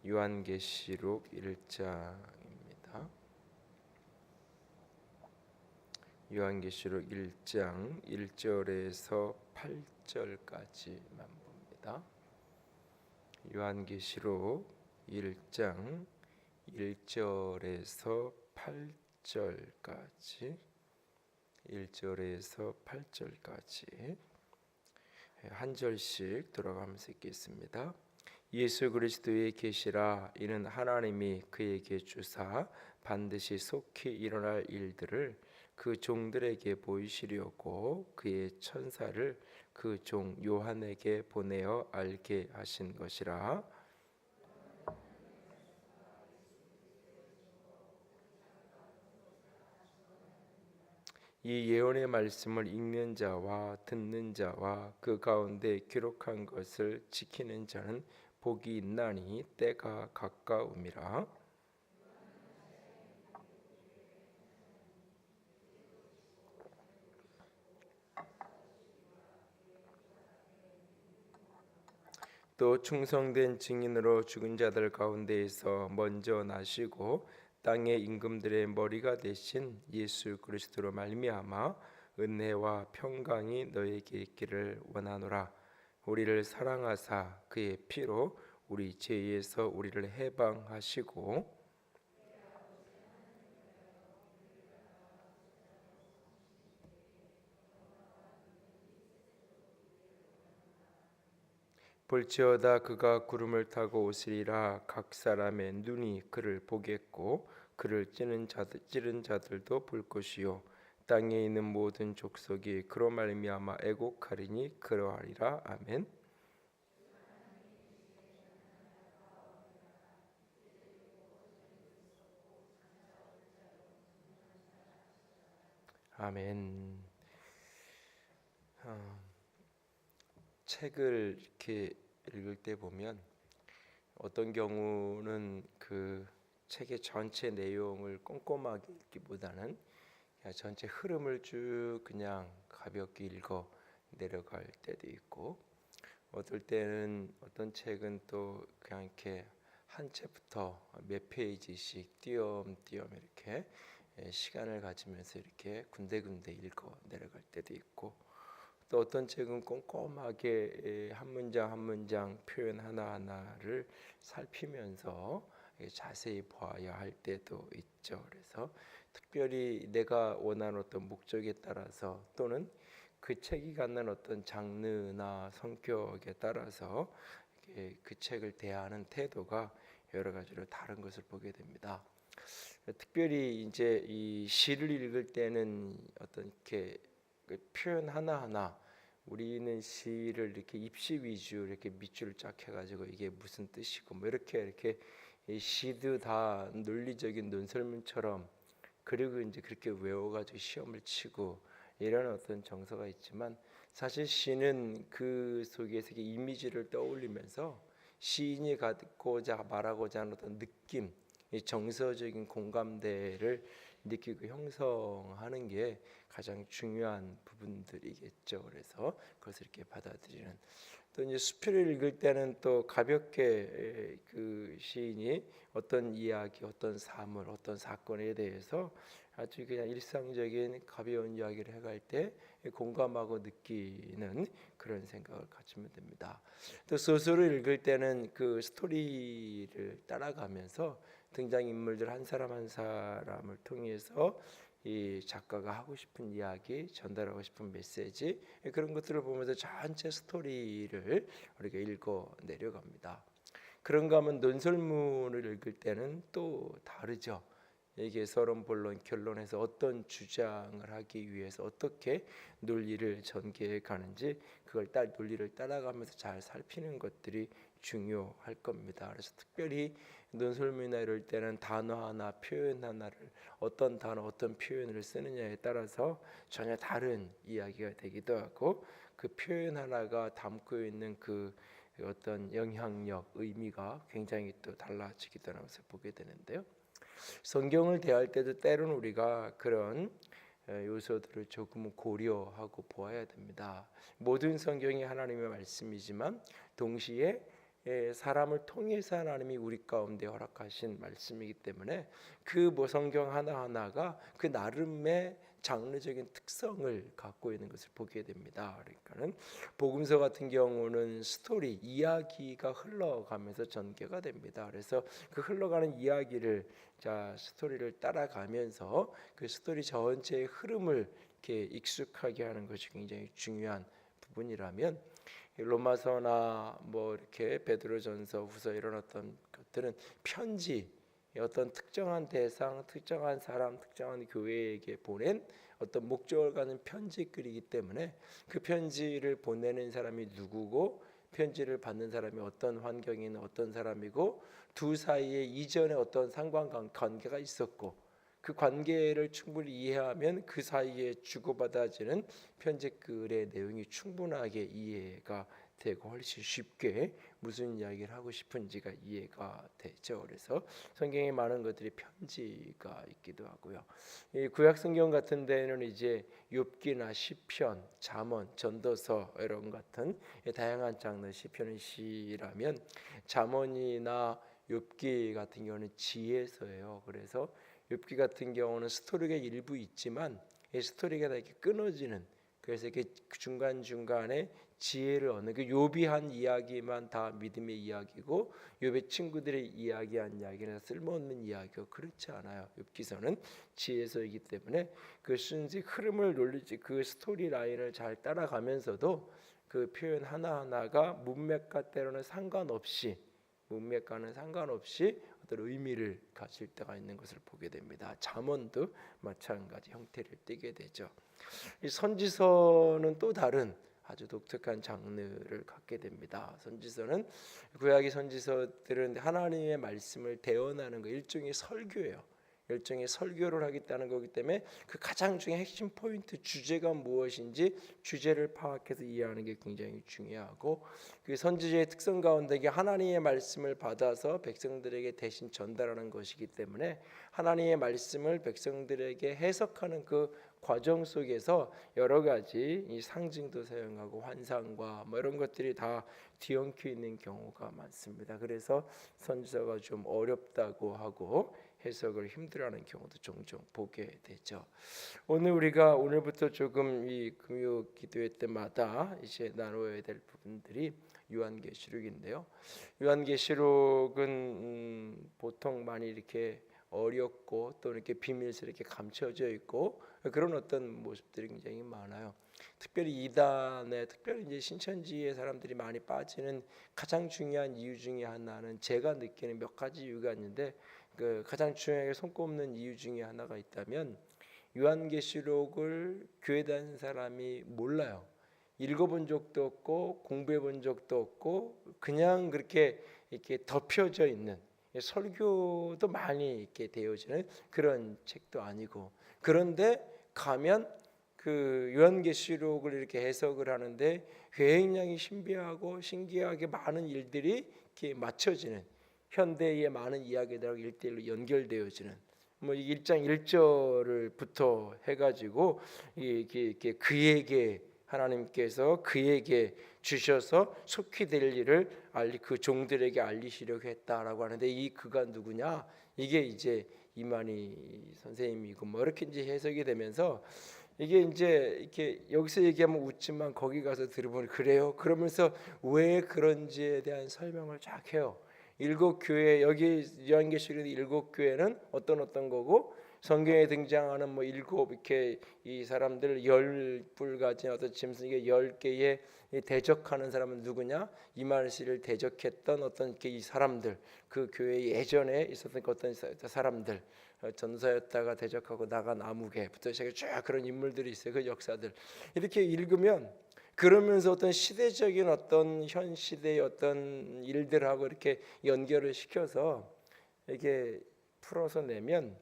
요한계시록 1장입니다. 요한계시록 1장 1절에서 8절까지만 봅니다. 요한계시록 1장 1절에서 8절까지 한 절씩 돌아가면서 읽겠습니다. 예수 그리스도의 계시라. 이는 하나님이 그에게 주사 반드시 속히 일어날 일들을 그 종들에게 보이시려고 그의 천사를 그 종 요한에게 보내어 알게 하신 것이라. 이 예언의 말씀을 읽는 자와 듣는 자와 그 가운데 기록한 것을 지키는 자는 복이 있나니 때가 가까움이라. 또 충성된 증인으로 죽은 자들 가운데에서 먼저 나시고 땅의 임금들의 머리가 되신 예수 그리스도로 말미암아 은혜와 평강이 너에게 있기를 원하노라. 우리를 사랑하사 그의 피로 우리 죄에서 우리를 해방하시고 볼지어다 그가 구름을 타고 오시리라. 각 사람의 눈이 그를 보겠고 그를 찌른 자들도 볼 것이요 땅에 있는 모든 족속이 그로 말미암아 애곡하리니 그러하리라. 아멘. 아멘. 책을 이렇게 읽을 때 보면 어떤 경우는 그 책의 전체 내용을 꼼꼼하게 읽기보다는 그냥 전체 흐름을 쭉 그냥 가볍게 읽어 내려갈 때도 있고, 어떨 때는 어떤 책은 또 그냥 이렇게 한 책부터 몇 페이지씩 띄엄띄엄 이렇게 시간을 가지면서 이렇게 군데군데 읽어 내려갈 때도 있고, 또 어떤 책은 꼼꼼하게 한 문장 한 문장 표현 하나하나를 살피면서 자세히 보아야 할 때도 있죠. 그래서 특별히 내가 원하는 어떤 목적에 따라서 또는 그 책이 갖는 어떤 장르나 성격에 따라서 그 책을 대하는 태도가 여러 가지로 다른 것을 보게 됩니다. 특별히 이제 이 시를 읽을 때는 어떤 이렇게 그 표현 하나하나, 우리는 시를 이렇게 입시 위주 이렇게 밑줄을 쫙 해가지고 이게 무슨 뜻이고 뭐 이렇게 이 시도 다 논리적인 논설문처럼, 그리고 이제 그렇게 외워가지고 시험을 치고 이런 어떤 정서가 있지만, 사실 시는 그 속에서 이미지를 떠올리면서 시인이 갖고자 말하고자 하는 어떤 느낌, 이 정서적인 공감대를 느끼고 형성하는 게 가장 중요한 부분들이겠죠. 그래서 그것을 이렇게 받아들이는, 또 이제 수필을 읽을 때는 또 가볍게 그 시인이 어떤 이야기, 어떤 사물, 어떤 사건에 대해서 아주 그냥 일상적인 가벼운 이야기를 해갈 때 공감하고 느끼는 그런 생각을 가지면 됩니다. 또 소설을 읽을 때는 그 스토리를 따라가면서 등장인물들 한 사람 한 사람을 통해서 이 작가가 하고 싶은 이야기, 전달하고 싶은 메시지, 그런 것들을 보면서 전체 스토리를 우리가 읽어 내려갑니다. 그런가 하면 논설문을 읽을 때는 또 다르죠. 이게 서론, 본론, 결론에서 어떤 주장을 하기 위해서 어떻게 논리를 전개해 가는지, 그걸 논리를 따라가면서 잘 살피는 것들이 중요할 겁니다. 그래서 특별히 논설문이나 이럴 때는 단어 하나, 표현 하나를 어떤 단어, 어떤 표현을 쓰느냐에 따라서 전혀 다른 이야기가 되기도 하고, 그 표현 하나가 담고 있는 그 어떤 영향력, 의미가 굉장히 또 달라지기도 하면서 보게 되는데요. 성경을 대할 때도 때로는 우리가 그런 요소들을 조금 고려하고 보아야 됩니다. 모든 성경이 하나님의 말씀이지만 동시에 사람을 통해서 하나님이 우리 가운데 허락하신 말씀이기 때문에 그 뭐 성경 하나하나가 그 나름의 장르적인 특성을 갖고 있는 것을 보게 됩니다. 그러니까는 복음서 같은 경우는 스토리, 이야기가 흘러가면서 전개가 됩니다. 그래서 그 흘러가는 이야기를 스토리를 따라가면서 그 스토리 전체의 흐름을 이렇게 익숙하게 하는 것이 굉장히 중요한 부분이라면 로마서나 뭐 이렇게 베드로전서, 후서 이런 어떤 것들은 편지, 어떤 특정한 대상, 특정한 사람, 특정한 교회에게 보낸 어떤 목적을 가진 편지글이기 때문에 그 편지를 보내는 사람이 누구고 편지를 받는 사람이 어떤 환경에 있는 어떤 사람이고 두 사이에 이전에 어떤 상관관계가 있었고 그 관계를 충분히 이해하면 그 사이에 주고받아지는 편지글의 내용이 충분하게 이해가 되고 훨씬 쉽게 무슨 이야기를 하고 싶은지가 이해가 되죠. 그래서 성경에 많은 것들이 편지가 있기도 하고요. 이 구약 성경 같은 데는 이제 욥기나 시편, 잠언, 전도서 이런 같은 다양한 장르, 시편은 시라면 잠언이나 욥기 같은 경우는 지혜서예요. 그래서 욥기 같은 경우는 스토리가 일부 있지만 이 스토리가 다 이렇게 끊어지는, 그래서 이렇게 중간 중간에 지혜를 얻는 그 욥이 한 이야기만 다 믿음의 이야기고 욥의 친구들의 이야기한 이야기는 쓸모없는 이야기고 그렇지 않아요. 욥기서는 지혜서이기 때문에 그 순지 흐름을 논리지 그 스토리 라인을 잘 따라가면서도 그 표현 하나하나가 문맥과 때로는 상관없이 어떤 의미를 가질 때가 있는 것을 보게 됩니다. 잠언도 마찬가지 형태를 띠게 되죠. 이 선지서는 또 다른 아주 독특한 장르를 갖게 됩니다. 선지서는 구약의 선지서들은 하나님의 말씀을 대언하는 거, 일종의 설교예요. 일종의 설교를 하겠다는 거기 때문에 그 가장 중요한 핵심 포인트, 주제가 무엇인지 주제를 파악해서 이해하는 게 굉장히 중요하고 그 선지자의 특성 가운데 이게 하나님의 말씀을 받아서 백성들에게 대신 전달하는 것이기 때문에 하나님의 말씀을 백성들에게 해석하는 그 과정 속에서 여러 가지 이 상징도 사용하고 환상과 뭐 이런 것들이 다 뒤엉켜 있는 경우가 많습니다. 그래서 선지서가 좀 어렵다고 하고 해석을 힘들어하는 경우도 종종 보게 되죠. 오늘부터 조금 이 금요 기도회 때마다 이제 나누어야 될 부분들이 요한계시록인데요. 요한계시록은 보통 많이 이렇게 어렵고 또 이렇게 비밀스럽게 감춰져 있고 그런 어떤 모습들이 굉장히 많아요. 특별히 이단에, 특별히 이제 신천지의 사람들이 많이 빠지는 가장 중요한 이유 중에 하나는 제가 느끼는 몇 가지 이유가 있는데 그 가장 중요하게 손꼽는 이유 중에 하나가 있다면 요한계시록을 교회 다니는 사람이 몰라요. 읽어본 적도 없고 공부해본 적도 없고 그냥 그렇게 이렇게 덮여져 있는 설교도 많이 이렇게 되어지는 그런 책도 아니고 그런데 가면 그 요한계시록을 이렇게 해석을 하는데 굉장히 신비하고 신기하게 많은 일들이 이렇게 맞춰지는 현대의 많은 이야기들하고 일대일로 연결되어지는 뭐 1장 1절을부터 해가지고 이게 그에게 하나님께서 그에게 주셔서 속히 될 일을 그 종들에게 알리시려고 했다라고 하는데 이 그가 누구냐? 이게 이제 이만희 선생님이고 뭐 이렇게 이제 해석이 되면서 이게 이제 이렇게 여기서 얘기하면 웃지만 거기 가서 들어보면 그래요. 그러면서 왜 그런지에 대한 설명을 쫙 해요. 일곱 교회 여기 요한계시록 일곱 교회는 어떤 거고 성경에 등장하는 뭐 일곱 이렇게 이 사람들 10뿔 가진 어떤 짐승에게 10개의 대적하는 사람은 누구냐? 이만희를 대적했던 어떤 이렇게 이 사람들 그 교회 예전에 있었던 어떤 사람들 전사였다가 대적하고 나간 아무개부터 시작해 쭉 그런 인물들이 있어요. 그 역사들 이렇게 읽으면 그러면서 어떤 시대적인 어떤 현 시대의 어떤 일들하고 이렇게 연결을 시켜서 이게 풀어서 내면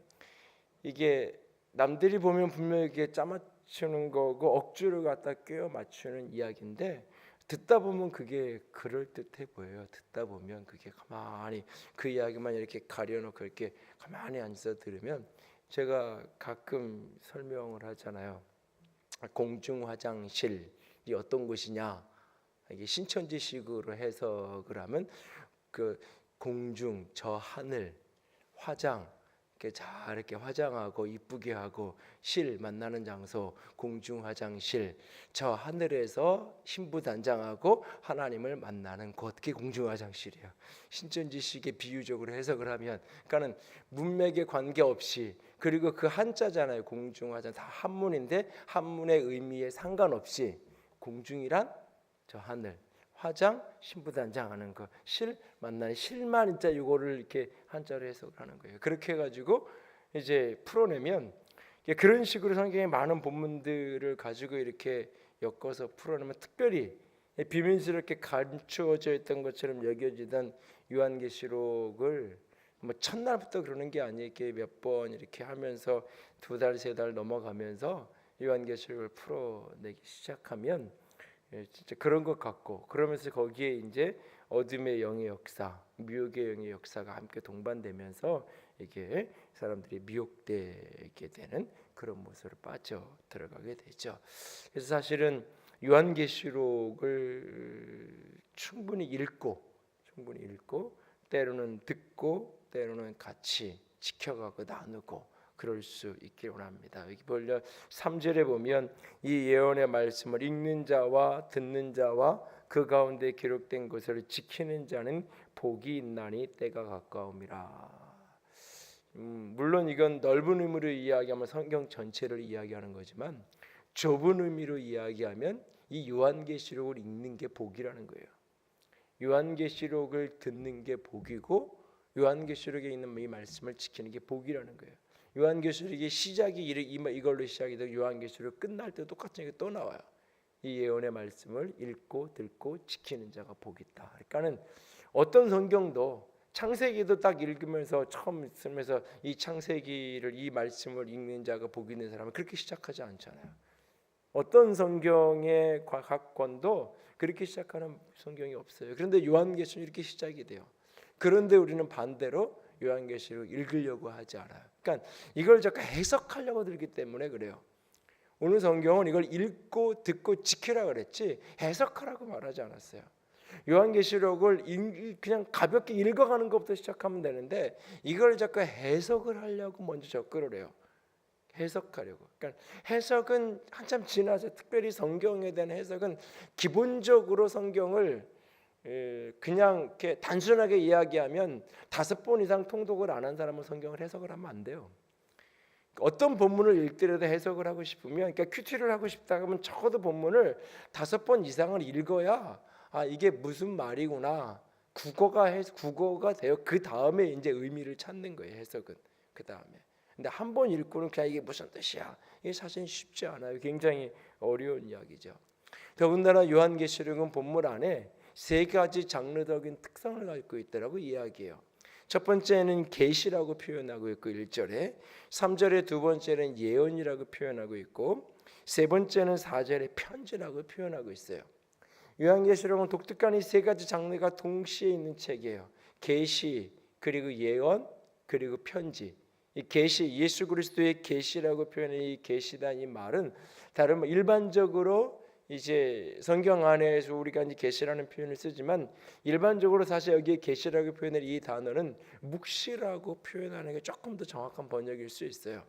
이게 남들이 보면 분명히 이게 짜맞추는 거고 억지로 갖다 꿰어 맞추는 이야기인데 듣다 보면 그게 그럴듯해 보여요. 듣다 보면 그게 가만히 그 이야기만 이렇게 가려놓고 이렇게 가만히 앉아서 들으면 제가 가끔 설명을 하잖아요. 공중 화장실이 어떤 곳이냐? 이게 신천지식으로 해석을 하면 그 공중, 저 하늘, 화장, 이렇게 잘 이렇게 화장하고 이쁘게 하고 실 만나는 장소, 공중 화장실, 저 하늘에서 신부단장하고 하나님을 만나는 곳, 그게 공중 화장실이야. 신천지식의 비유적으로 해석을 하면, 그러니까는 문맥에 관계없이, 그리고 그 한자잖아요. 공중 화장 다 한문인데 한문의 의미에 상관없이 공중이란 저 하늘, 화장 신부단장하는 거, 실 만나는 실만 진짜 이거를 이렇게 한자로 해석을 하는 거예요. 그렇게 해가지고 이제 풀어내면 그런 식으로 성경의 많은 본문들을 가지고 이렇게 엮어서 풀어내면 특별히 비밀스럽게 감추어져 있던 것처럼 여겨지던 요한계시록을 뭐 첫날부터 그러는 게 아니에요. 이렇게 몇 번 이렇게 하면서 2달 3달 넘어가면서 요한계시록을 풀어내기 시작하면 진짜 그런 것 같고, 그러면서 거기에 이제 어둠의 영의 역사, 미혹의 영의 역사가 함께 동반되면서 이게 사람들이 미혹되게 되는 그런 모습으로 빠져 들어가게 되죠. 그래서 사실은 요한계시록을 충분히 읽고 때로는 듣고 때로는 같이 지켜가고 나누고 그럴 수 있기를 원합니다. 여기 보려 3절에 보면 이 예언의 말씀을 읽는 자와 듣는 자와 그 가운데 기록된 것을 지키는 자는 복이 있나니 때가 가까움이라. 물론 이건 넓은 의미로 이야기하면 성경 전체를 이야기하는 거지만 좁은 의미로 이야기하면 이 요한계시록을 읽는 게 복이라는 거예요. 요한계시록을 듣는 게 복이고 요한계시록에 있는 이 말씀을 지키는 게 복이라는 거예요. 요한계시록의 시작이 이걸로 시작이 되고 요한계시록 끝날 때 똑같은 게 또 나와요. 이 예언의 말씀을 읽고 듣고 지키는 자가 복이 있다. 그러니까는 어떤 성경도 창세기도 딱 읽으면서 처음 읽으면서 이 창세기를 이 말씀을 읽는 자가 복이 있는 사람은 그렇게 시작하지 않잖아요. 어떤 성경의 각 권도 그렇게 시작하는 성경이 없어요. 그런데 요한계시록 이렇게 시작이 돼요. 그런데 우리는 반대로 요한계시록 읽으려고 하지 않아요. 그러니까 이걸 자꾸 해석하려고 들기 때문에 그래요. 오늘 성경은 이걸 읽고 듣고 지키라 그랬지 해석하라고 말하지 않았어요. 요한계시록을 그냥 가볍게 읽어가는 것부터 시작하면 되는데 이걸 자꾸 해석을 하려고 먼저 접근을 해요. 해석하려고. 그러니까 해석은 한참 지나서, 특별히 성경에 대한 해석은 기본적으로 성경을 그냥 이렇게 단순하게 이야기하면 5번 이상 통독을 안 한 사람은 성경을 해석을 하면 안 돼요. 어떤 본문을 읽더라도 해석을 하고 싶으면, 그러니까 큐티를 하고 싶다 하면 적어도 본문을 5번 이상을 읽어야 아 이게 무슨 말이구나, 국어가 돼요. 그 다음에 이제 의미를 찾는 거예요. 해석은 그 다음에. 근데 한 번 읽고는 그냥 이게 무슨 뜻이야, 이게 사실 쉽지 않아요. 굉장히 어려운 이야기죠. 더군다나 요한계시록은 본문 안에 3가지 장르적인 특성을 갖고 있다라고 이야기해요. 첫 번째는 계시라고 표현하고 있고 1절에, 3절에 두 번째는 예언이라고 표현하고 있고, 세 번째는 4절에 편지라고 표현하고 있어요. 요한계시록은 독특한 이 3가지 장르가 동시에 있는 책이에요. 계시, 그리고 예언, 그리고 편지. 이 계시, 예수 그리스도의 계시라고 표현한 이 계시란 이 말은 다른 일반적으로 이제 성경 안에서 우리가 이제 계시라는 표현을 쓰지만 일반적으로 사실 여기에 계시라고 표현할 이 단어는 묵시라고 표현하는 게 조금 더 정확한 번역일 수 있어요.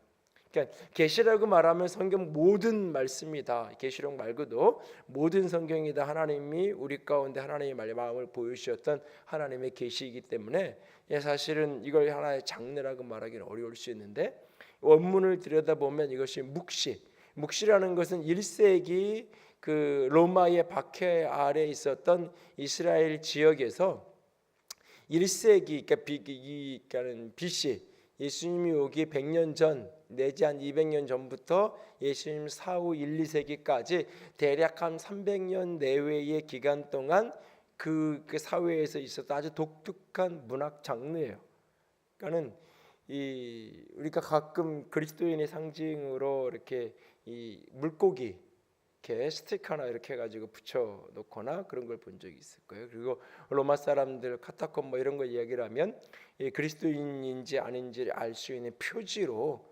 그러니까 계시라고 말하면 성경 모든 말씀이다. 계시록 말고도 모든 성경이다. 하나님이 우리 가운데 하나님의 마음을 보여주셨던 하나님의 계시이기 때문에 사실은 이걸 하나의 장르라고 말하기는 어려울 수 있는데, 원문을 들여다보면 이것이 묵시라는 것은 1세기 그 로마의 박해 아래 있었던 이스라엘 지역에서 1세기, 그러니까 BC, 예수님이 오기 100년 전 내지 한 200년 전부터 예수님 사후 1, 2세기까지 대략 한 300년 내외의 기간 동안 그 사회에서 있었던 아주 독특한 문학 장르예요. 그러니까는 우리가 가끔 그리스도인의 상징으로 이렇게 이 물고기 이렇게 스틱 하나 이렇게 해가지고 붙여 놓거나 그런 걸 본 적이 있을 거예요. 그리고 로마 사람들 카타콤 뭐 이런 거 이야기를 하면 그리스도인인지 아닌지를 알 수 있는 표지로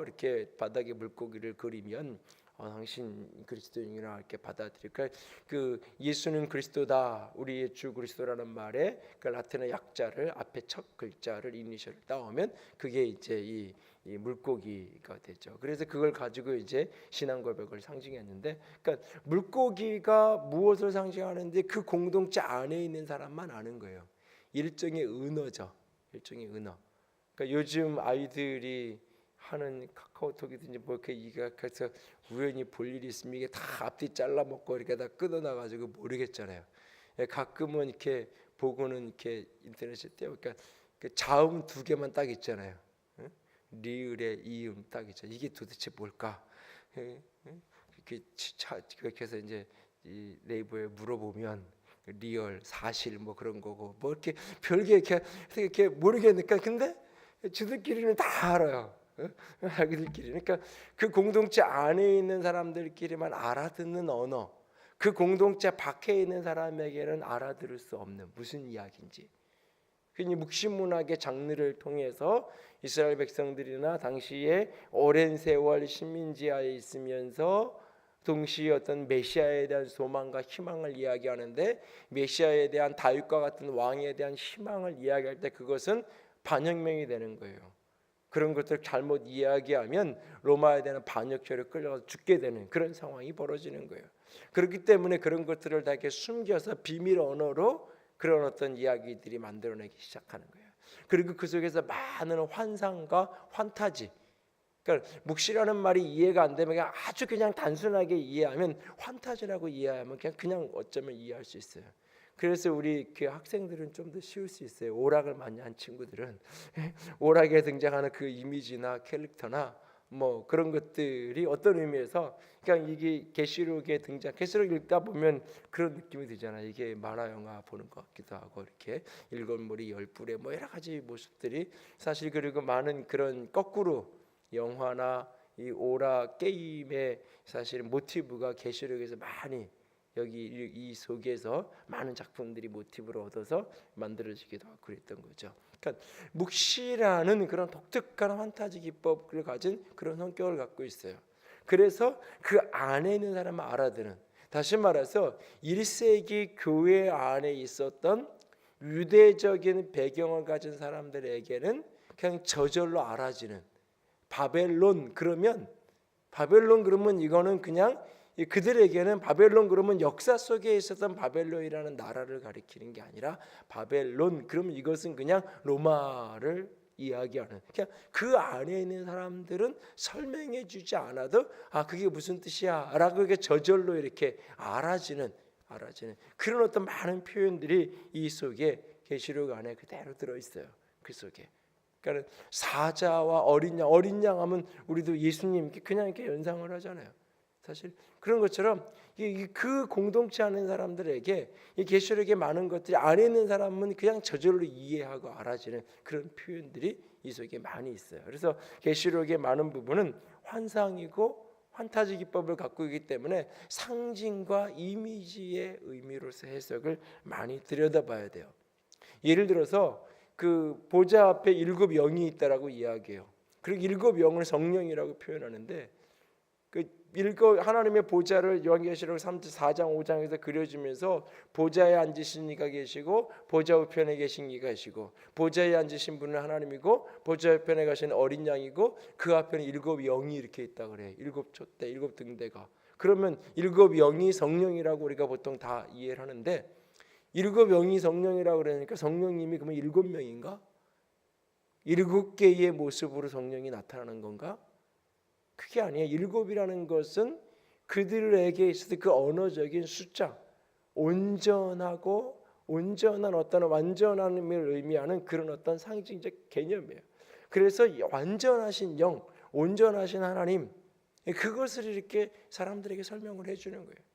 이렇게 바닥에 물고기를 그리면 당신 그리스도인이라 이렇게 받아들일까? 그 예수는 그리스도다, 우리의 주 그리스도라는 말에 그 라틴어 약자를 앞에 첫 글자를 이니셜을 따오면 그게 이제 이 물고기가 되죠. 그래서 그걸 가지고 이제 신앙 고백을 상징했는데, 그러니까 물고기가 무엇을 상징하는데 그 공동체 안에 있는 사람만 아는 거예요. 일종의 은어죠. 일종의 은어. 그러니까 요즘 아이들이 하는 카카오톡이든지 뭐 이렇게 이가서 우연히 볼 일이 있으면 이게 다 앞뒤 잘라 먹고 이렇게 다 끊어놔 가지고 모르겠잖아요. 가끔은 이렇게 보고는 이렇게 인터넷에 떼요. 그러니까 자음 두 개만 딱 있잖아요. 리을의 이음 딱 있죠. 이게 도대체 뭘까? 이렇게 해서 이제 이 네이버에 물어보면 리얼, 사실 뭐 그런 거고 뭐 이렇게 별게 이렇게 모르겠으니까 근데 저들끼리는 다 알아요. 자기들끼리. 그러니까 그 공동체 안에 있는 사람들끼리만 알아듣는 언어. 그 공동체 밖에 있는 사람에게는 알아들을 수 없는 무슨 이야기인지. 그니 묵신 문학의 장르를 통해서 이스라엘 백성들이나 당시에 오랜 세월 식민지하에 있으면서 동시에 어떤 메시아에 대한 소망과 희망을 이야기하는데, 메시아에 대한 다윗과 같은 왕에 대한 희망을 이야기할 때 그것은 반혁명이 되는 거예요. 그런 것들을 잘못 이야기하면 로마에 대한 반역죄로 끌려가서 죽게 되는 그런 상황이 벌어지는 거예요. 그렇기 때문에 그런 것들을 다 이렇게 숨겨서 비밀 언어로 그런 어떤 이야기들이 만들어내기 시작하는 거예요. 그리고 그 속에서 많은 환상과 환타지. 그러니까 묵시라는 말이 이해가 안 되면 그냥 아주 그냥 단순하게 이해하면 환타지라고 이해하면 그냥 어쩌면 이해할 수 있어요. 그래서 우리 그 학생들은 좀 더 쉬울 수 있어요. 오락을 많이 한 친구들은 오락에 등장하는 그 이미지나 캐릭터나 뭐 그런 것들이 어떤 의미에서 그냥 이게 계시록에 등장, 계시록 읽다 보면 그런 느낌이 들잖아요. 이게 만화 영화 보는 것 같기도 하고 이렇게 일곱 머리 열 뿔에 뭐 여러 가지 모습들이 사실, 그리고 많은 그런 거꾸로 영화나 이 오락 게임의 사실 모티브가 계시록에서 많이 여기 이 속에서 많은 작품들이 모티브를 얻어서 만들어지기도 하고 그랬던 거죠. 그러니까 묵시라는 그런 독특한 환타지 기법을 가진 그런 성격을 갖고 있어요. 그래서 그 안에 있는 사람을 알아듣는, 다시 말해서 1세기 교회 안에 있었던 유대적인 배경을 가진 사람들에게는 그냥 저절로 알아지는, 바벨론 그러면 이거는 그냥 그들에게는 바벨론 그러면 역사 속에 있었던 바벨론이라는 나라를 가리키는 게 아니라 바벨론 그러면 이것은 그냥 로마를 이야기하는, 그냥 그 안에 있는 사람들은 설명해 주지 않아도 그게 무슨 뜻이야 라고 이렇게 저절로 이렇게 알아지는 그런 어떤 많은 표현들이 이 속에 계시록 안에 그대로 들어있어요. 그 속에. 그러니까 사자와 어린 양 하면 우리도 예수님 그냥 이렇게 연상을 하잖아요. 사실 그런 것처럼 그 공동체 안에 있는 사람들에게 이 계시록의 많은 것들이 안에 있는 사람은 그냥 저절로 이해하고 알아지는 그런 표현들이 이 속에 많이 있어요. 그래서 계시록의 많은 부분은 환상이고 환타지 기법을 갖고 있기 때문에 상징과 이미지의 의미로서 해석을 많이 들여다봐야 돼요. 예를 들어서 그 보좌 앞에 7 영이 있다라고 이야기해요. 그리고 7 영을 성령이라고 표현하는데, 하나님의 보좌를 요한계시록 4장 5장에서 그려주면서 보좌에 앉으신 이가 계시고 보좌 우편에 계신 이가 계시고, 보좌에 앉으신 분은 하나님이고 보좌 우편에 가신 어린 양이고 그 앞에는 7 영이 이렇게 있다 그래. 7 촛대, 7 등대가. 그러면 7 영이 성령이라고 우리가 보통 다 이해를 하는데, 7 영이 성령이라고 그러니까 성령님이 그러면 7명인가? 7개의 모습으로 성령이 나타나는 건가? 그게 아니에요. 7이라는 것은 그들에게 있어서 그 언어적인 숫자, 온전하고 온전한 어떤 완전함을 의미하는 그런 어떤 상징적 개념이에요. 그래서 완전하신 영, 온전하신 하나님, 그것을 이렇게 사람들에게 설명을 해주는 거예요.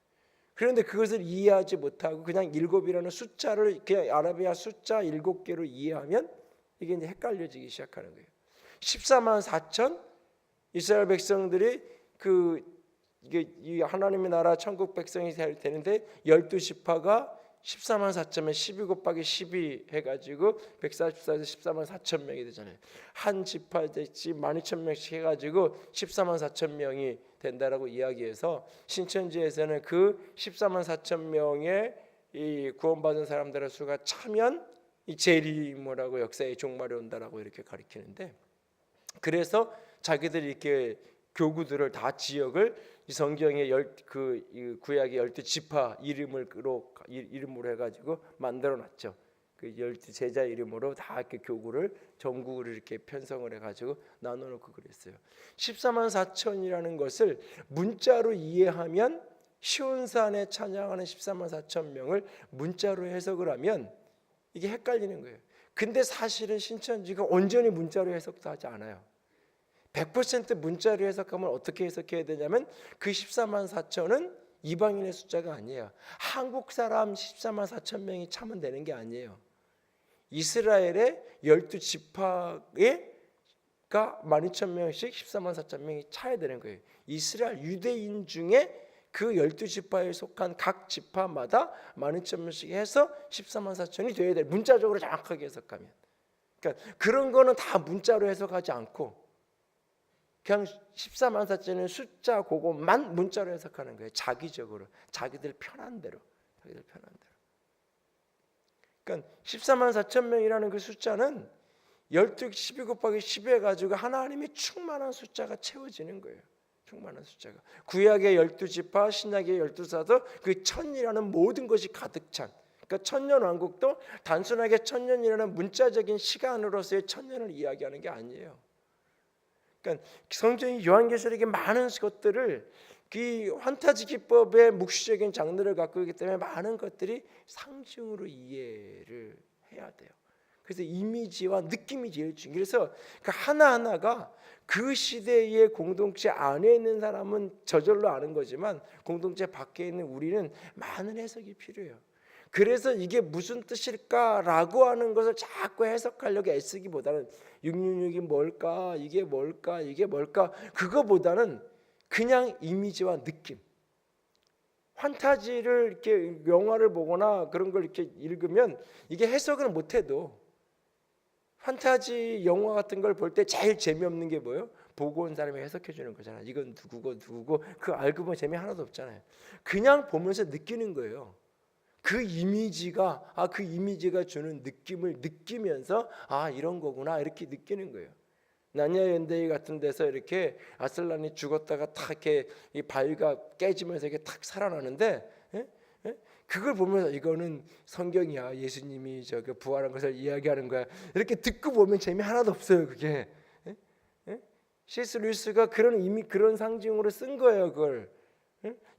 그런데 그것을 이해하지 못하고 그냥 7이라는 숫자를 그냥 아라비아 숫자 7개로 이해하면 이게 이제 헷갈려지기 시작하는 거예요. 14만 4천 이스라엘 백성들이 이게 이 하나님의 나라 천국 백성이 되는데 12지파가 14만 4천에 12 곱하기 12 해가지고 144에서 14만 4천 명이 되잖아요. 한 지파대씩 12,000명씩 해가지고 14만 4천 명이 된다라고 이야기해서 신천지에서는 그 14만 4천 명의 이 구원받은 사람들의 수가 차면 이 재림이라고 역사의 종말이 온다라고 이렇게 가리키는데, 그래서 자기들이 이렇게 교구들을 다 지역을 이 성경의 구약의 12지파 이름으로 해가지고 만들어놨죠. 그 12제자 이름으로 다 이렇게 교구를 전국으로 이렇게 편성을 해가지고 나눠놓고 그랬어요. 14만 4천이라는 것을 문자로 이해하면 시온산에 찬양하는 14만 4천 명을 문자로 해석을 하면 이게 헷갈리는 거예요. 근데 사실은 신천지가 온전히 문자로 해석도 하지 않아요. 100% 문자로 해석하면 어떻게 해석해야 되냐면 그 14만 4천은 이방인의 숫자가 아니에요. 한국 사람 14만 4천 명이 차면 되는 게 아니에요. 이스라엘의 12지파가 12,000명씩 14만 4천 명이 차야 되는 거예요. 이스라엘 유대인 중에 그 12지파에 속한 각 지파마다 12,000명씩 해서 14만 4천이 돼야 돼요. 문자적으로 정확하게 해석하면. 그러니까 그런 거는 다 문자로 해석하지 않고 그냥 14만 4천은 숫자 그것만 문자로 해석하는 거예요. 자기적으로, 자기들 편한 대로. 그러니까 14만 4천 명이라는 그 숫자는 12 곱하기 10 해가지고 하나님의 충만한 숫자가 채워지는 거예요. 충만한 숫자가. 구약의 12지파, 신약의 12사도 그 천이라는 모든 것이 가득 찬. 그러니까 천년왕국도 단순하게 천년이라는 문자적인 시간으로서의 천년을 이야기하는 게 아니에요. 그러니까 성경이 요한계시록에 많은 것들을 그 환타지 기법의 묵시적인 장르를 갖고 있기 때문에 많은 것들이 상징으로 이해를 해야 돼요. 그래서 이미지와 느낌이 제일 중요해요. 그래서 그 하나하나가 그 시대의 공동체 안에 있는 사람은 저절로 아는 거지만 공동체 밖에 있는 우리는 많은 해석이 필요해요. 그래서 이게 무슨 뜻일까라고 하는 것을 자꾸 해석하려고 애쓰기보다는 666이 뭘까, 이게 뭘까 그거보다는 그냥 이미지와 느낌. 환타지를 이렇게 영화를 보거나 그런 걸 이렇게 읽으면 이게 해석을 못해도 판타지 영화 같은 걸 볼 때 제일 재미없는 게 뭐예요? 보고 온 사람이 해석해 주는 거잖아. 이건 누구고 그 알고 보면 재미 하나도 없잖아요. 그냥 보면서 느끼는 거예요. 그 이미지가 주는 느낌을 느끼면서 이런 거구나 이렇게 느끼는 거예요. 나냐 연대회 같은 데서 이렇게 아슬란이 죽었다가 탁 이렇게 이 바위가 깨지면서 이렇게 탁 살아나는데 그걸 보면서 이거는 성경이야. 예수님이 저기 부활한 것을 이야기하는 거야. 이렇게 듣고 보면 재미 하나도 없어요. 그게 C.S. 루이스가 그런 상징으로 쓴 거예요. 그걸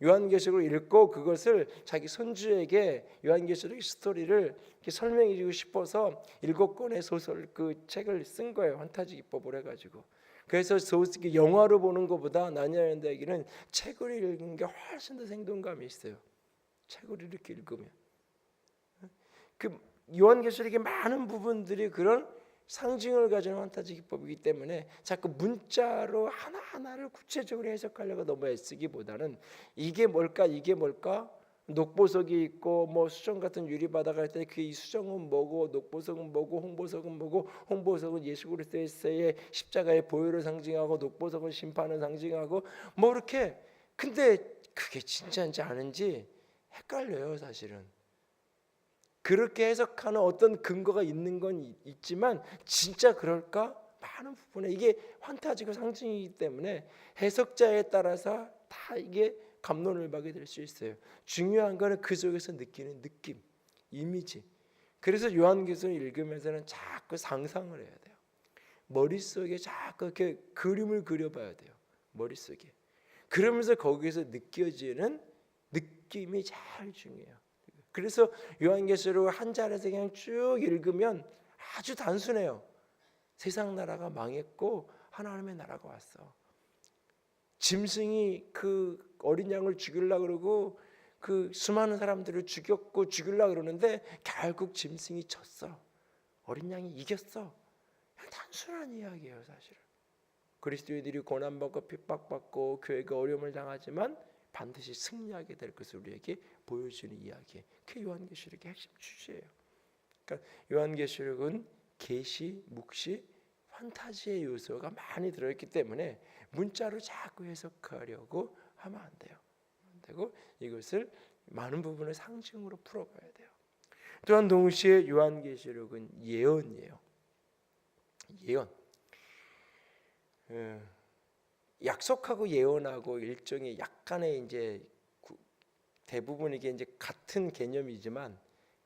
요한계시록을 읽고 그것을 자기 손주에게 요한계시록 스토리를 이렇게 설명해주고 싶어서 7권의 소설 그 책을 쓴 거예요. 환타지 기법을 해가지고. 그래서 영화로 보는 것보다 나냐연대기는 책을 읽는 게 훨씬 더 생동감이 있어요. 책을 이렇게 읽으면 그 요한계시록의 많은 부분들이 그런 상징을 가지는 환타지 기법이기 때문에 자꾸 문자로 하나하나를 구체적으로 해석하려고 너무 애쓰기보다는 이게 뭘까 녹보석이 있고 뭐 수정 같은 유리바다가 할 때 그 이 수정은 뭐고 녹보석은 뭐고 홍보석은 뭐고 홍보석은 예수 그리스도의 십자가의 보혈을 상징하고 녹보석은 심판을 상징하고 뭐 이렇게 근데 그게 진짜인지 아닌지 헷갈려요. 사실은 그렇게 해석하는 어떤 근거가 있는 건 있지만 진짜 그럴까? 많은 부분에 이게 환타지고 상징이기 때문에 해석자에 따라서 다 이게 갑론을박이 될 수 있어요. 중요한 거는 그 속에서 느끼는 느낌, 이미지. 그래서 요한계시록 읽으면서는 자꾸 상상을 해야 돼요. 머릿속에 자꾸 이렇게 그림을 그려봐야 돼요. 머릿속에. 그러면서 거기에서 느껴지는 느낌이 제일 중요해요. 그래서 요한계시록을 한 자리에서 그냥 쭉 읽으면 아주 단순해요. 세상 나라가 망했고 하나님의 나라가 왔어. 짐승이 그 어린 양을 죽이려고 그러고 그 수많은 사람들을 죽이려고 그러는데 결국 짐승이 졌어. 어린 양이 이겼어. 그냥 단순한 이야기예요, 사실은. 그리스도인들이 고난받고 핍박받고 교회가 어려움을 당하지만 반드시 승리하게 될 것을 우리에게 보여주는 이야기. 그게 요한계시록의 핵심 주제예요. 그러니까 요한계시록은 계시, 묵시, 판타지의 요소가 많이 들어있기 때문에 문자로 자꾸 해석하려고 하면 안 돼요. 되고 이것을 많은 부분을 상징으로 풀어봐야 돼요. 또한 동시에 요한계시록은 예언이에요. 예언. 약속하고 예언하고 일종의 약간의 이제 대부분 이게 이제 같은 개념이지만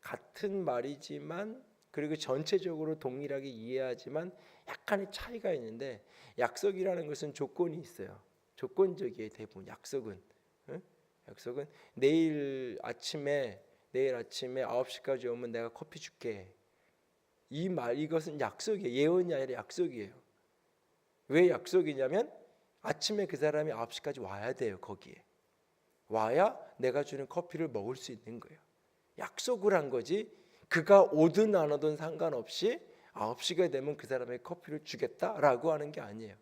같은 말이지만 그리고 전체적으로 동일하게 이해하지만 약간의 차이가 있는데 약속이라는 것은 조건이 있어요. 조건적이에요. 대부분 약속은. 약속은 내일 아침에 9시까지 오면 내가 커피 줄게. 이것은 약속이에요. 예언이 아니라 약속이에요. 왜 약속이냐면 아침에 그 사람이 9시까지 와야 돼요. 거기에 와야 내가 주는 커피를 먹을 수 있는 거예요. 약속을 한 거지 그가 오든 안 오든 상관없이 9시가 되면 그 사람에게 커피를 주겠다라고 하는 게 아니에요.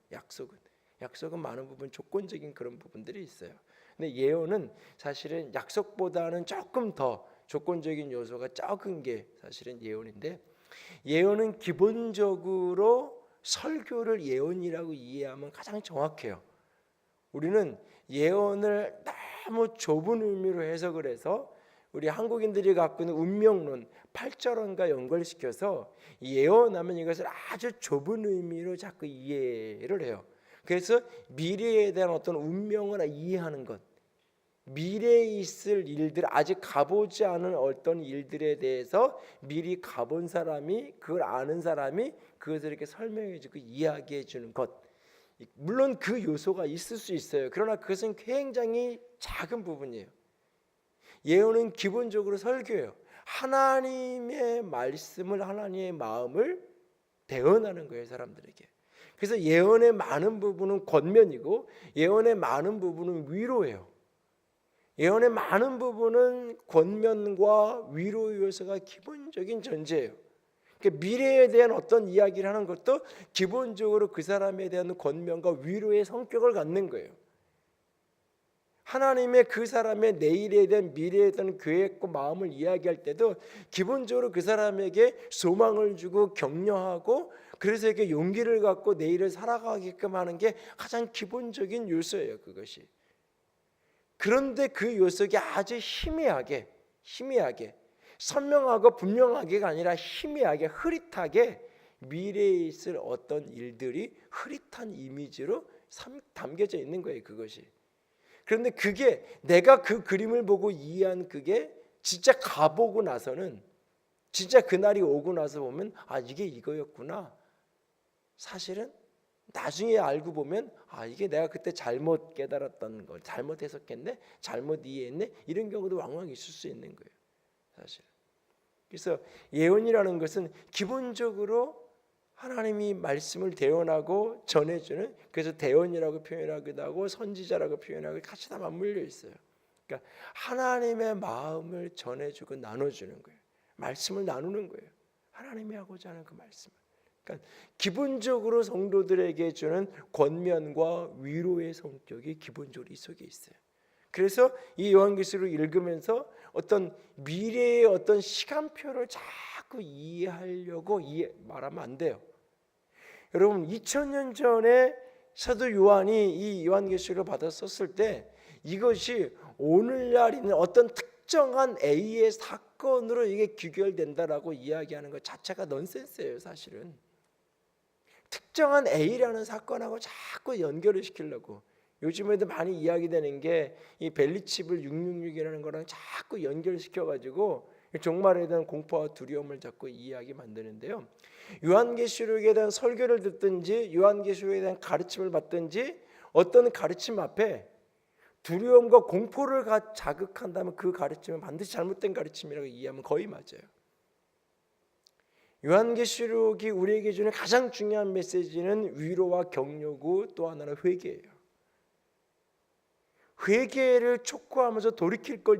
약속은 많은 부분 조건적인 그런 부분들이 있어요. 근데 예언은 사실은 약속보다는 조금 더 조건적인 요소가 적은 게 사실은 예언인데, 예언은 기본적으로 설교를 예언이라고 이해하면 가장 정확해요. 우리는 예언을 너무 좁은 의미로 해석을 해서 우리 한국인들이 갖고 있는 운명론, 팔절언과 연결시켜서 예언하면 이것을 아주 좁은 의미로 자꾸 이해를 해요. 그래서 미래에 대한 어떤 운명을 이해하는 것, 미래에 있을 일들, 아직 가보지 않은 어떤 일들에 대해서 미리 가본 사람이, 그걸 아는 사람이 그것을 이렇게 설명해주고 이야기해주는 것, 물론 그 요소가 있을 수 있어요. 그러나 그것은 굉장히 작은 부분이에요. 예언은 기본적으로 설교예요. 하나님의 말씀을, 하나님의 마음을 대언하는 거예요, 사람들에게. 그래서 예언의 많은 부분은 권면이고 예언의 많은 부분은 위로예요. 예언의 많은 부분은 권면과 위로 요소가 기본적인 전제예요. 그러니까 미래에 대한 어떤 이야기를 하는 것도 기본적으로 그 사람에 대한 권면과 위로의 성격을 갖는 거예요. 하나님의 그 사람의 내일에 대한, 미래에 대한 계획과 마음을 이야기할 때도 기본적으로 그 사람에게 소망을 주고 격려하고 그래서 이렇게 용기를 갖고 내일을 살아가게끔 하는 게 가장 기본적인 요소예요, 그것이. 그런데 그 요소가 아주 희미하게 선명하고 분명하게가 아니라 희미하게, 흐릿하게 미래에 있을 어떤 일들이 흐릿한 이미지로 담겨져 있는 거예요, 그것이. 그런데 그게 내가 그 그림을 보고 이해한 그게 진짜 가보고 나서는, 진짜 그날이 오고 나서 보면 이게 이거였구나. 사실은 나중에 알고 보면 이게 내가 그때 잘못 깨달았던 걸, 잘못 해석했네, 잘못 이해했네, 이런 경우도 왕왕 있을 수 있는 거예요, 사실. 그래서 예언이라는 것은 기본적으로 하나님이 말씀을 대언하고 전해주는, 그래서 대언이라고 표현하기도 하고 선지자라고 표현하고 같이 다 맞물려 있어요. 그러니까 하나님의 마음을 전해주고 나눠주는 거예요. 말씀을 나누는 거예요. 하나님이 하고자 하는 그 말씀을. 그러니까 기본적으로 성도들에게 주는 권면과 위로의 성격이 기본적으로 이 속에 있어요. 그래서 이 요한계시록을 읽으면서 어떤 미래의 어떤 시간표를 자꾸 이해하려고 말하면 안 돼요. 여러분 2000년 전에 사도 요한이 이 요한계시록을 받아 썼을 때 이것이 오늘날 있는 어떤 특정한 A의 사건으로 이게 귀결된다라고 이야기하는 것 자체가 넌센스예요, 사실은. 특정한 A라는 사건하고 자꾸 연결을 시키려고. 요즘에도 많이 이야기되는 게 이 벨리칩을 666이라는 거랑 자꾸 연결시켜가지고 종말에 대한 공포와 두려움을 자꾸 이해하게 만드는데요. 요한계시록에 대한 설교를 듣든지 요한계시록에 대한 가르침을 받든지 어떤 가르침 앞에 두려움과 공포를 자극한다면 그 가르침은 반드시 잘못된 가르침이라고 이해하면 거의 맞아요. 요한계시록이 우리에게 주는 가장 중요한 메시지는 위로와 격려고 또 하나는 회개예요. 회개를 촉구하면서 돌이킬 걸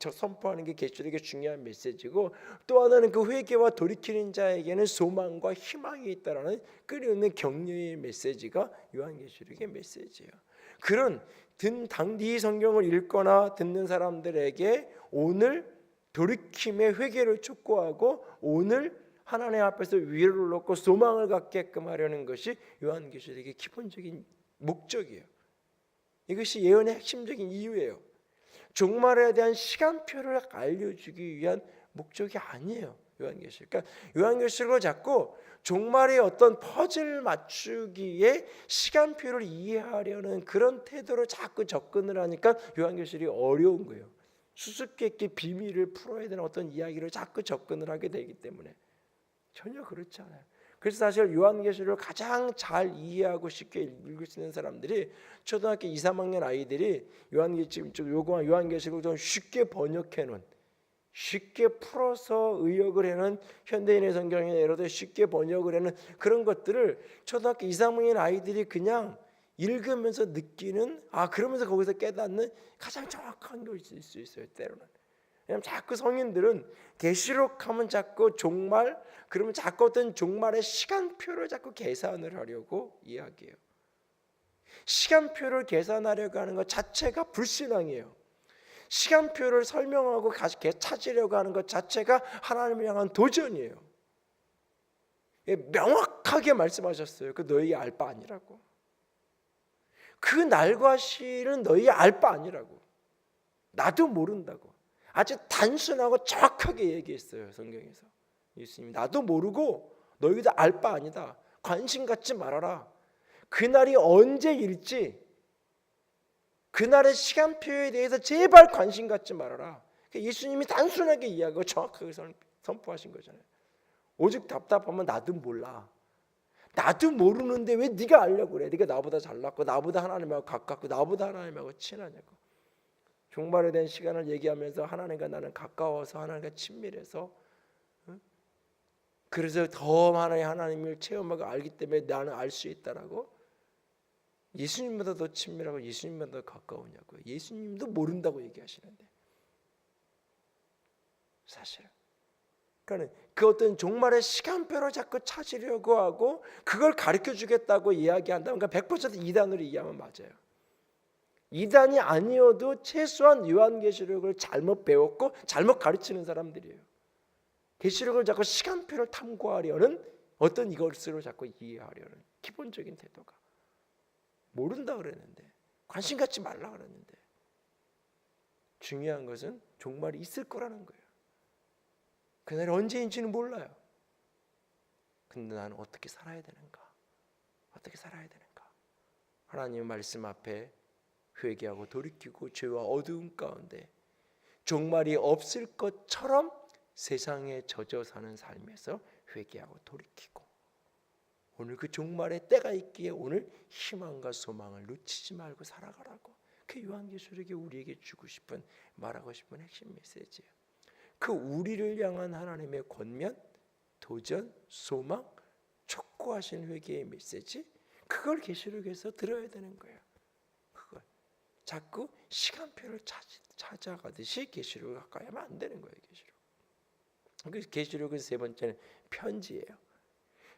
선포하는 게 계시록의 중요한 메시지고, 또 하나는 그 회개와 돌이키는 자에게는 소망과 희망이 있다라는 끊임없는 격려의 메시지가 요한계시록의 메시지예요. 그런 이 성경을 읽거나 듣는 사람들에게 오늘 돌이킴의 회개를 촉구하고 오늘 하나님 앞에서 위로를 얻고 소망을 갖게끔 하려는 것이 요한계시록의 기본적인 목적이에요. 이것이 예언의 핵심적인 이유예요. 종말에 대한 시간표를 알려주기 위한 목적이 아니에요. 요한계시록. 그러니까 요한계시록을 자꾸 종말의 어떤 퍼즐 맞추기에 시간표를 이해하려는 그런 태도로 자꾸 접근을 하니까 요한계시록이 어려운 거예요. 수수께끼 비밀을 풀어야 되는 어떤 이야기를 자꾸 접근을 하게 되기 때문에 전혀 그렇지 않아요. 그래서 사실 요한계시록을 가장 잘 이해하고 쉽게 읽을 수 있는 사람들이 초등학교 2, 3학년 아이들이 요한계시록을 좀 쉽게 번역해 놓은, 쉽게 풀어서 의역을 해놓은 현대인의 성경에 예를 들어 쉽게 번역을 해놓은 그런 것들을 초등학교 2, 3학년 아이들이 그냥 읽으면서 느끼는, 그러면서 거기서 깨닫는 가장 정확한 것일 수 있어요. 때로는. 왜냐하면 자꾸 성인들은 계시록하면 자꾸 종말, 그러면 자꾸 어떤 종말의 시간표를 자꾸 계산을 하려고 이야기해요. 시간표를 계산하려고 하는 것 자체가 불신앙이에요. 시간표를 설명하고 찾으려고 하는 것 자체가 하나님을 향한 도전이에요. 명확하게 말씀하셨어요. 그 너희 알 바 아니라고. 그 날과 시는 너희 알 바 아니라고. 나도 모른다고. 아주 단순하고 정확하게 얘기했어요. 성경에서. 예수님이 나도 모르고 너희도 알 바 아니다. 관심 갖지 말아라. 그날이 언제일지 그날의 시간표에 대해서 제발 관심 갖지 말아라. 예수님이 단순하게 이야기하고 정확하게 선포하신 거잖아요. 오직 답답하면 나도 몰라. 나도 모르는데 왜 네가 알려고 그래. 네가 나보다 잘났고 나보다 하나님하고 가깝고 나보다 하나님하고 친하냐고. 종말에 대한 시간을 얘기하면서 하나님과 나는 가까워서 하나님과 친밀해서, 그래서 더 많은 하나님을 체험하고 알기 때문에 나는 알 수 있다라고. 예수님보다 더 친밀하고 예수님보다 더 가까우냐고요. 예수님도 모른다고 얘기하시는데 사실은. 그러니까 그 어떤 종말의 시간표를 자꾸 찾으려고 하고 그걸 가르쳐주겠다고 이야기한다면 100% 이단으로 이해하면 맞아요. 이단이 아니어도 최소한 요한계시록을 잘못 배웠고 잘못 가르치는 사람들이에요. 계시록을 자꾸 시간표를 탐구하려는 어떤 이것으로 자꾸 이해하려는 기본적인 태도가. 모른다 그랬는데, 관심 갖지 말라 그랬는데, 중요한 것은 종말이 있을 거라는 거예요. 그날이 언제인지는 몰라요. 근데 나는 어떻게 살아야 되는가? 어떻게 살아야 되는가? 하나님의 말씀 앞에 회개하고 돌이키고 죄와 어두움 가운데 종말이 없을 것처럼 세상에 젖어 사는 삶에서 회개하고 돌이키고, 오늘 그 종말의 때가 있기에 오늘 희망과 소망을 놓치지 말고 살아가라고. 그 요한계시록이 우리에게 주고 싶은, 말하고 싶은 핵심 메시지예요. 그 우리를 향한 하나님의 권면, 도전, 소망, 촉구하신 회개의 메시지, 그걸 계시록에서 들어야 되는 거예요. 그걸 자꾸 시간표를 찾아가듯이 계시록을 가까이 하면 안 되는 거예요. 계시록. 계시록은 세 번째는 편지예요.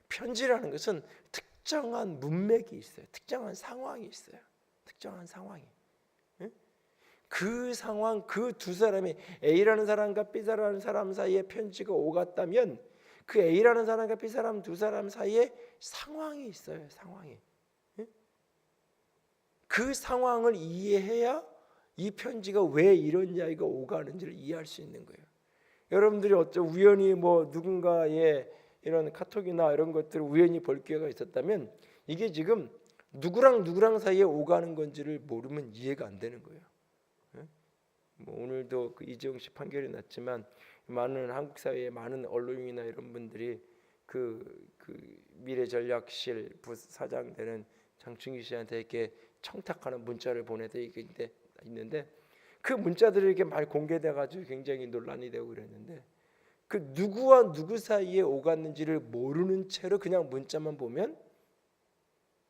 편지라는 것은 특정한 문맥이 있어요. 특정한 상황이 있어요. 특정한 상황이. 그 상황, 그 두 사람이 A라는 사람과 B라는 사람 사이에 편지가 오갔다면 그 A라는 사람과 B 사람 두 사람 사이에 상황이 있어요. 상황이. 그 상황을 이해해야 이 편지가 왜 이런 이야기가 오가는지를 이해할 수 있는 거예요. 여러분들이 우연히 누군가의 이런 카톡이나 이런 것들을 우연히 볼 기회가 있었다면 이게 지금 누구랑 사이에 오가는 건지를 모르면 이해가 안 되는 거예요. 오늘도 그 이재용 씨 판결이 났지만 많은 한국 사회의 많은 언론이나 이런 분들이 그 미래전략실 부사장 되는 장충기 씨한테 이렇게 청탁하는 문자를 보내도 있는데 그 문자들이 이렇게 많이 공개돼 가지고 굉장히 논란이 되고 그랬는데, 그 누구와 누구 사이에 오갔는지를 모르는 채로 그냥 문자만 보면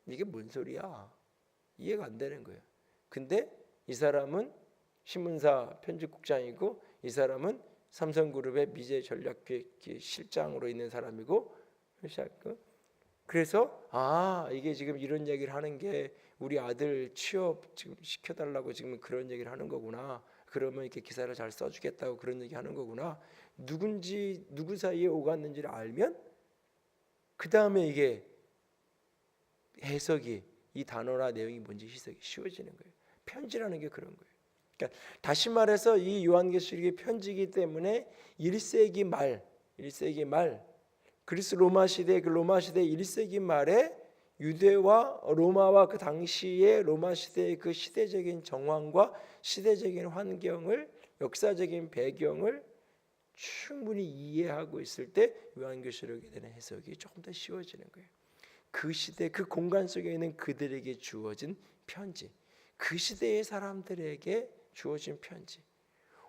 이게 뭔 소리야? 이해가 안 되는 거예요. 근데 이 사람은 신문사 편집국장이고 이 사람은 삼성그룹의 미래 전략기획 실장으로 있는 사람이고, 그래서 이게 지금 이런 얘기를 하는 게 우리 아들 취업 지금 시켜달라고 지금 그런 얘기를 하는 거구나. 그러면 이렇게 기사를 잘 써주겠다고 그런 얘기 하는 거구나. 누군지 누구 사이에 오갔는지를 알면 그 다음에 이게 해석이 이 단어나 내용이 뭔지 해석이 쉬워지는 거예요. 편지라는 게 그런 거예요. 그러니까 다시 말해서 이 요한계시록의 편지이기 때문에 1세기 말 그리스 로마 시대 그 로마 시대 1세기 말에 유대와 로마와 그 당시의 로마 시대의 그 시대적인 정황과 시대적인 환경을 역사적인 배경을 충분히 이해하고 있을 때 요한계시록에 대한 해석이 조금 더 쉬워지는 거예요. 그 시대 그 공간 속에 있는 그들에게 주어진 편지, 그 시대의 사람들에게 주어진 편지.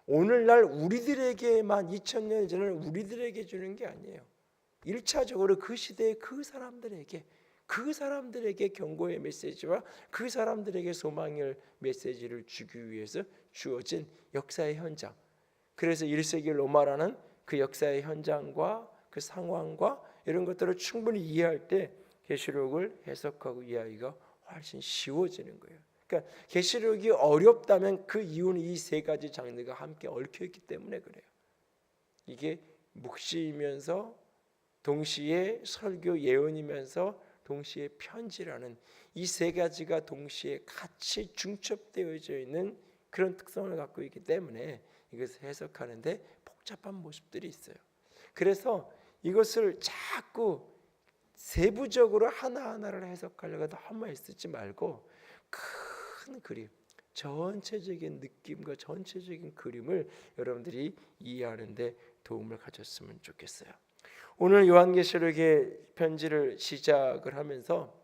오늘날 우리들에게만 2000년 전에 우리들에게 주는 게 아니에요. 1차적으로 그 시대의 그 사람들에게 경고의 메시지와 그 사람들에게 소망의 메시지를 주기 위해서 주어진 역사의 현장. 그래서 1세기 로마라는 그 역사의 현장과 그 상황과 이런 것들을 충분히 이해할 때 계시록을 해석하고 이해하기가 훨씬 쉬워지는 거예요. 그러니까 계시록이 어렵다면 그 이유는 이 세 가지 장르가 함께 얽혀 있기 때문에 그래요. 이게 묵시이면서 동시에 설교 예언이면서 동시에 편지라는 이 세 가지가 동시에 같이 중첩되어져 있는 그런 특성을 갖고 있기 때문에 이것을 해석하는데 복잡한 모습들이 있어요. 그래서 이것을 자꾸 세부적으로 하나하나를 해석하려고 너무 애쓰지 말고 큰 그림, 전체적인 느낌과 전체적인 그림을 여러분들이 이해하는 데 도움을 가졌으면 좋겠어요. 오늘 요한계시록의 편지를 시작을 하면서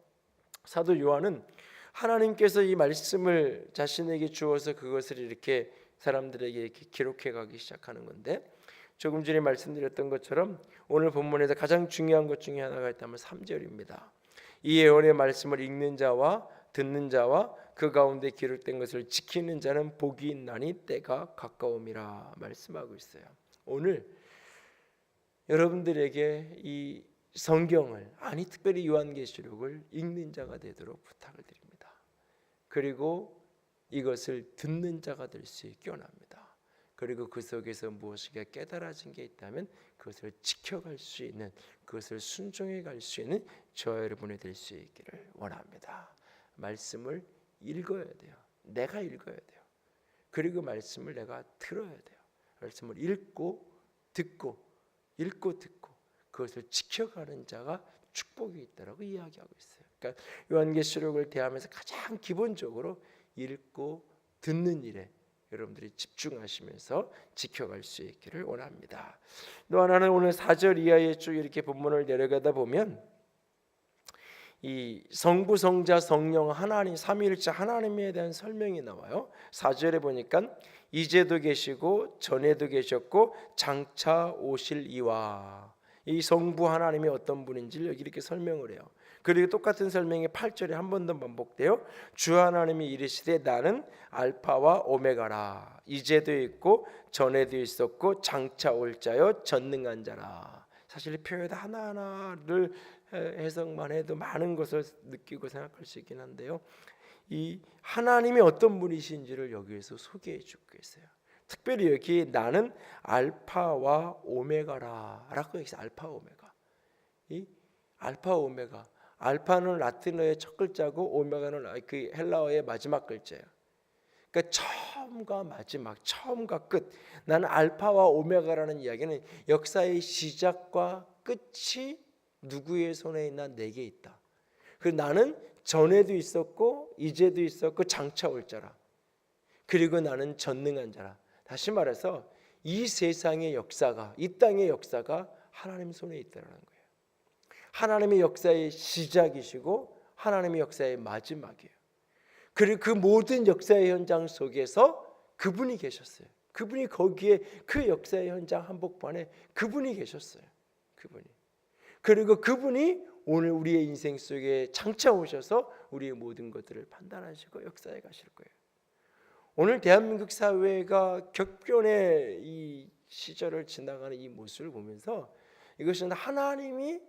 사도 요한은 하나님께서 이 말씀을 자신에게 주어서 그것을 이렇게 사람들에게 이렇게 기록해 가기 시작하는 건데, 조금 전에 말씀드렸던 것처럼 오늘 본문에서 가장 중요한 것 중에 하나가 있다면 3절입니다. 이 예언의 말씀을 읽는 자와 듣는 자와 그 가운데 기록된 것을 지키는 자는 복이 있나니 때가 가까움이라 말씀하고 있어요. 오늘 여러분들에게 이 성경을, 아니 특별히 요한계시록을 읽는 자가 되도록 부탁을 드립니다. 그리고 이것을 듣는 자가 될 수 있게 원합니다. 그리고 그 속에서 무엇인가 깨달아진 게 있다면 그것을 지켜갈 수 있는, 그것을 순종해 갈 수 있는 저와 여러분이 될 수 있기를 원합니다. 말씀을 읽어야 돼요. 내가 읽어야 돼요. 그리고 말씀을 내가 들어야 돼요. 말씀을 읽고 듣고 그것을 지켜가는 자가 축복이 있다라고 이야기하고 있어요. 그러니까 요한계시록을 대하면서 가장 기본적으로 읽고 듣는 일에 여러분들이 집중하시면서 지켜갈 수 있기를 원합니다. 또 하나는 오늘 4절 이하에 쭉 이렇게 본문을 내려가다 보면 이 성부, 성자, 성령 하나님 삼위일체 하나님에 대한 설명이 나와요. 4절에 보니까 이제도 계시고 전에도 계셨고 장차 오실 이와, 이 성부 하나님이 어떤 분인지를 여기 이렇게 설명을 해요. 그리고 똑같은 설명이 8절에 한 번 더 반복돼요. 주 하나님이 이르시되 나는 알파와 오메가라, 이제도 있고 전에도 있었고 장차 올 자요 전능한 자라. 사실 표현 하나하나를 해석만 해도 많은 것을 느끼고 생각할 수 있긴 한데요, 이 하나님이 어떤 분이신지를 여기에서 소개해 주고 계세요. 특별히 여기 나는 알파와 오메가라 라고 해서 알파 오메가, 이 알파 오메가, 알파는 라틴어의 첫 글자고 오메가는 그 헬라어의 마지막 글자예요. 그러니까 처음과 마지막, 처음과 끝. 나는 알파와 오메가라는 이야기는 역사의 시작과 끝이 누구의 손에 있나? 내게 있다. 그 나는 전에도 있었고 이제도 있었고 장차 올 자라. 그리고 나는 전능한 자라. 다시 말해서 이 세상의 역사가, 이 땅의 역사가 하나님 손에 있다는 거예요. 하나님의 역사의 시작이시고 하나님의 역사의 마지막이에요. 그리고 그 모든 역사의 현장 속에서 그분이 계셨어요. 그분이 거기에 그 역사의 현장 한복판에 그분이 계셨어요. 그분이. 그리고 그분이 오늘 우리의 인생 속에 장차 오셔서 우리의 모든 것들을 판단하시고 역사에 가실 거예요. 오늘 대한민국 사회가 격변의 이 시절을 지나가는 이 모습을 보면서 이것은 하나님이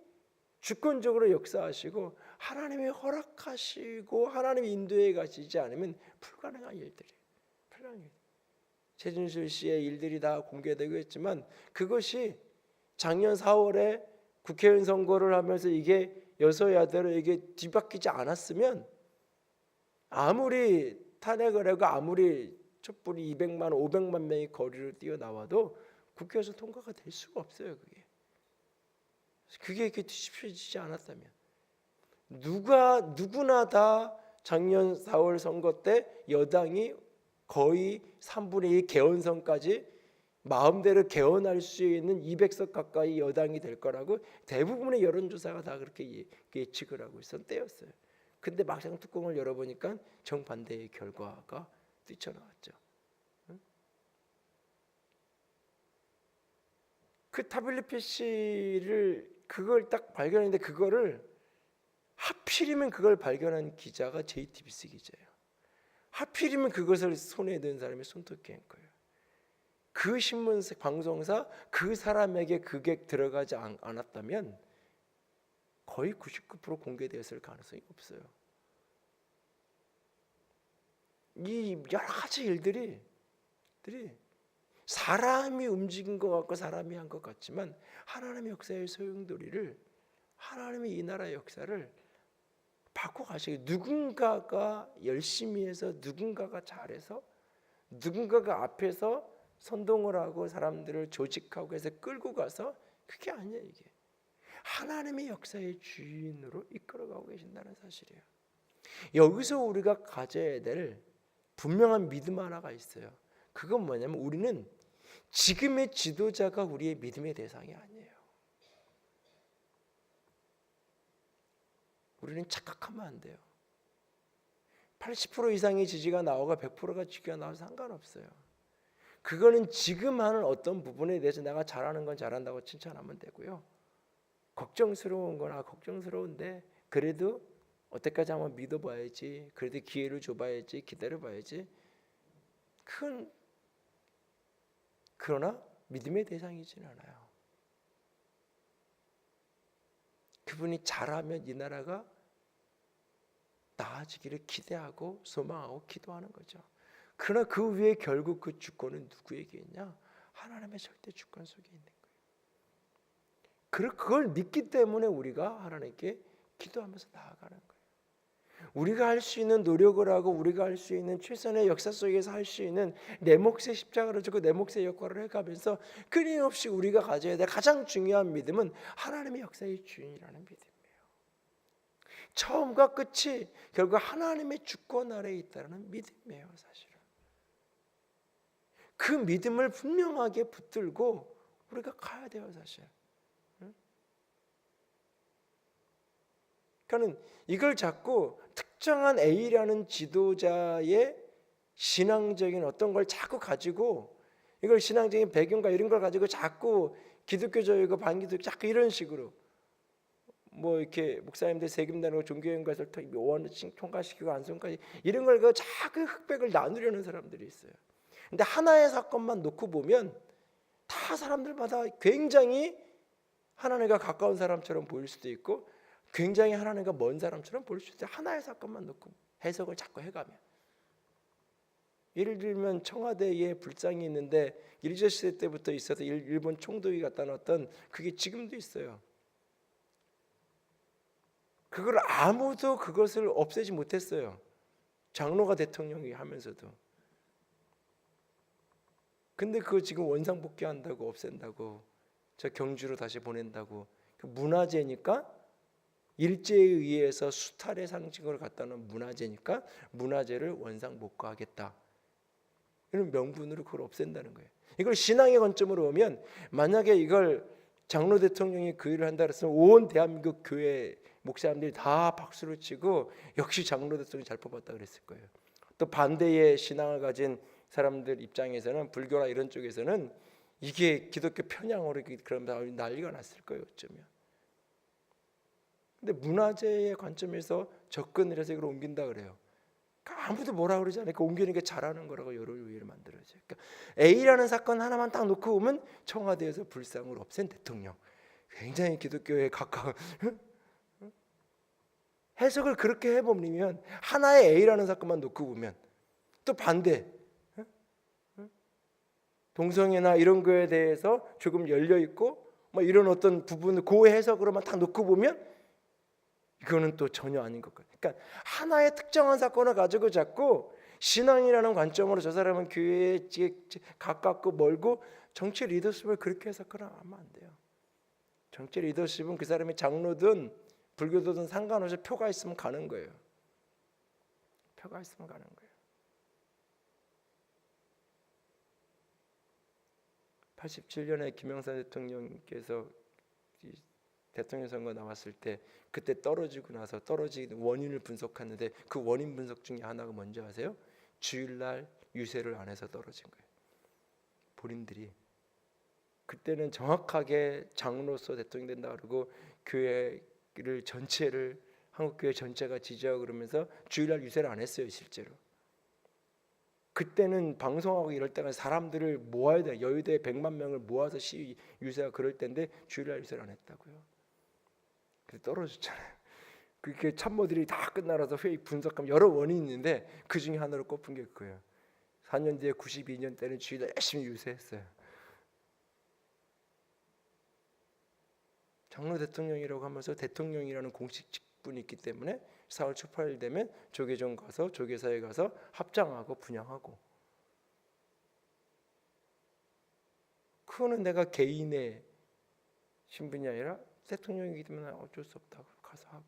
주권적으로 역사하시고 하나님이 허락하시고 하나님이 인도해 가시지 않으면 불가능한 일들이에요. 불가능해요. 최준실 씨의 일들이 다 공개되고 있지만 그것이 작년 4월에 국회의원 선거를 하면서 이게 여소야대로 이게 뒤바뀌지 않았으면 아무리 탄핵을 하고 아무리 촛불이 200만 500만 명이 거리를 뛰어나와도 국회에서 통과가 될 수가 없어요. 그게 이렇게 뒤집혀지지 않았다면 누구나 다 작년 4월 선거 때 여당이 거의 3분의 1 개헌선까지 마음대로 개헌할 수 있는 200석 가까이 여당이 될 거라고 대부분의 여론조사가 다 그렇게 예측을 하고 있었던 때였어요. 근데 막상 뚜껑을 열어보니까 정반대의 결과가 뛰쳐나왔죠. 그 WPC를 그걸 딱 발견했는데 그거를 하필이면 그걸 발견한 기자가 JTBC 기자예요. 하필이면 그것을 손에 든 사람이 손톱계인 거예요. 그 신문 방송사 그 사람에게 그게 들어가지 않았다면 거의 99% 공개되었을 가능성이 없어요. 이 여러 가지 일들이 사람이 움직인 것 같고 사람이 한 것 같지만 하나님의 역사의 소용돌이를 하나님의 이 나라의 역사를 바꿔가시고 누군가가 열심히 해서 누군가가 잘해서 누군가가 앞에서 선동을 하고 사람들을 조직하고 해서 끌고 가서 그게 아니에요. 이게 하나님의 역사의 주인으로 이끌어가고 계신다는 사실이에요. 여기서 우리가 가져야 될 분명한 믿음 하나가 있어요. 그건 뭐냐면 우리는 지금의 지도자가 우리의 믿음의 대상이 아니에요. 우리는 착각하면 안 돼요. 80% 이상의 지지가 나오고 100%가 지지가 나와도 상관없어요. 그거는 지금 하는 어떤 부분에 대해서 내가 잘하는 건 잘한다고 칭찬하면 되고요. 걱정스러운 거나 걱정스러운데 그래도 어때까지 한번 믿어봐야지, 그래도 기회를 줘봐야지, 기다려봐야지. 그러나 믿음의 대상이지는 않아요. 그분이 잘하면 이 나라가 나아지기를 기대하고 소망하고 기도하는 거죠. 그러나 그 위에 결국 그 주권은 누구에게 있냐? 하나님의 절대 주권 속에 있는 거예요. 그걸 믿기 때문에 우리가 하나님께 기도하면서 나아가는 거예요. 우리가 할 수 있는 노력을 하고 우리가 할 수 있는 최선의 역사 속에서 할 수 있는 내 몫의 십자가를 지고 내 몫의 역할을 해가면서 끊임없이 우리가 가져야 될 가장 중요한 믿음은 하나님의 역사의 주인이라는 믿음이에요. 처음과 끝이 결국 하나님의 주권 아래에 있다는 믿음이에요. 사실은 그 믿음을 분명하게 붙들고 우리가 가야 돼요. 사실 그러니까 이걸 자꾸 특정한 A라는 지도자의 신앙적인 어떤 걸 자꾸 가지고 이걸 신앙적인 배경과 이런 걸 가지고 자꾸 기독교적이고 반기독교 자꾸 이런 식으로 뭐 이렇게 목사님들 세금 내고 종교여행 가서 묘원을 통과시키고 안성까지 이런 걸 자꾸 흑백을 나누려는 사람들이 있어요. 근데 하나의 사건만 놓고 보면 다 사람들마다 굉장히 하나님과 가까운 사람처럼 보일 수도 있고 굉장히 하나님과 먼 사람처럼 보일 수 있어요. 하나의 사건만 놓고 해석을 자꾸 해가면. 예를 들면 청와대에 불상이 있는데 일제시대 때부터 있어서 일본 총독이 갖다 놨던 그게 지금도 있어요. 그걸 아무도 그것을 없애지 못했어요. 장로가 대통령이 하면서도. 근데 그거 지금 원상복귀한다고 없앤다고 저 경주로 다시 보낸다고 문화재니까 일제에 의해서 수탈의 상징을 갖다 놓은 문화재니까 문화재를 원상복구하겠다. 이런 명분으로 그걸 없앤다는 거예요. 이걸 신앙의 관점으로 보면 만약에 이걸 장로 대통령이 그 일을 한다 그랬으면 온 대한민국 교회 목사님들이 다 박수를 치고 역시 장로 대통령이 잘 뽑았다 그랬을 거예요. 또 반대의 신앙을 가진 사람들 입장에서는 불교나 이런 쪽에서는 이게 기독교 편향으로 그러면 난리가 났을 거예요. 어쩌면. 근데 문화재의 관점에서 접근을 해서 이걸 옮긴다 그래요. 아무도 뭐라 그러지 않으니까 옮기는 게 잘하는 거라고 여러 의의를 만들어져요. 그러니까 A라는 사건 하나만 딱 놓고 보면 청와대에서 불상을 없앤 대통령. 굉장히 기독교에 가까운 해석을 그렇게 해버리면 하나의 A라는 사건만 놓고 보면 또 반대 동성애나 이런 거에 대해서 조금 열려 있고 뭐 이런 어떤 부분을 그 해석으로만 딱 놓고 보면 이거는 또 전혀 아닌 것 같아요. 그러니까 하나의 특정한 사건을 가지고 자꾸 신앙이라는 관점으로 저 사람은 교회에 가깝고 멀고 정치 리더십을 그렇게 해석하면 안 돼요. 정치 리더십은 그 사람이 장로든 불교도든 상관없이 표가 있으면 가는 거예요. 표가 있으면 가는 거예요. 87년에 김영삼 대통령께서 대통령 선거 나왔을 때 그때 떨어지고 나서 떨어지는 원인을 분석하는데 그 원인 분석 중에 하나가 뭔지 아세요? 주일날 유세를 안 해서 떨어진 거예요. 본인들이 그때는 정확하게 장로로서 대통령 된다 그러고 교회를 전체를 한국 교회 전체가 지지하고 그러면서 주일날 유세를 안 했어요. 실제로 그때는 방송하고 이럴 때가 사람들을 모아야 돼. 여의도에 100만 명을 모아서 시위 유세가 그럴 때인데 주일날 유세를 안 했다고요. 그래서 떨어졌잖아요. 그렇게 참모들이 다 끝나서 회의 분석하면 여러 원인이 있는데 그 중에 하나로 꼽힌 게 그거예요. 4년 뒤에 92년 때는 주일날 열심히 유세했어요. 장로 대통령이라고 하면서 대통령이라는 공식 직분이 있기 때문에 4월 초 8일 되면 조계종 가서 조계사에 가서 합장하고 분향하고 그거는 내가 개인의 신분이 아니라 대통령이기 때문에 어쩔 수 없다고 가서 하고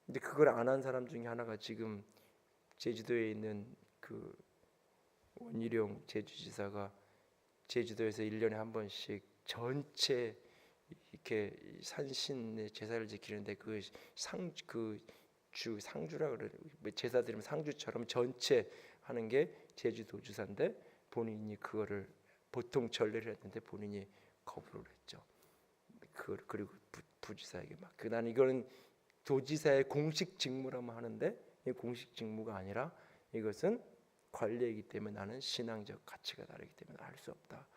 근데 그걸 안 한 사람 중에 하나가 지금 제주도에 있는 그 원희룡 제주지사가 제주도에서 1년에 한 번씩 전체 이렇게 산신의 제사를 지키는데 상주라 그래 제사 드리면 상주처럼 전체 하는 게 제주도주사인데 본인이 그거를 보통 전례를 했는데 본인이 거부를 했죠. 그리고 부지사에게 막 난 이거는 도지사의 공식 직무라면 하는데 이 공식 직무가 아니라 이것은 관례이기 때문에 나는 신앙적 가치가 다르기 때문에 할 수 없다.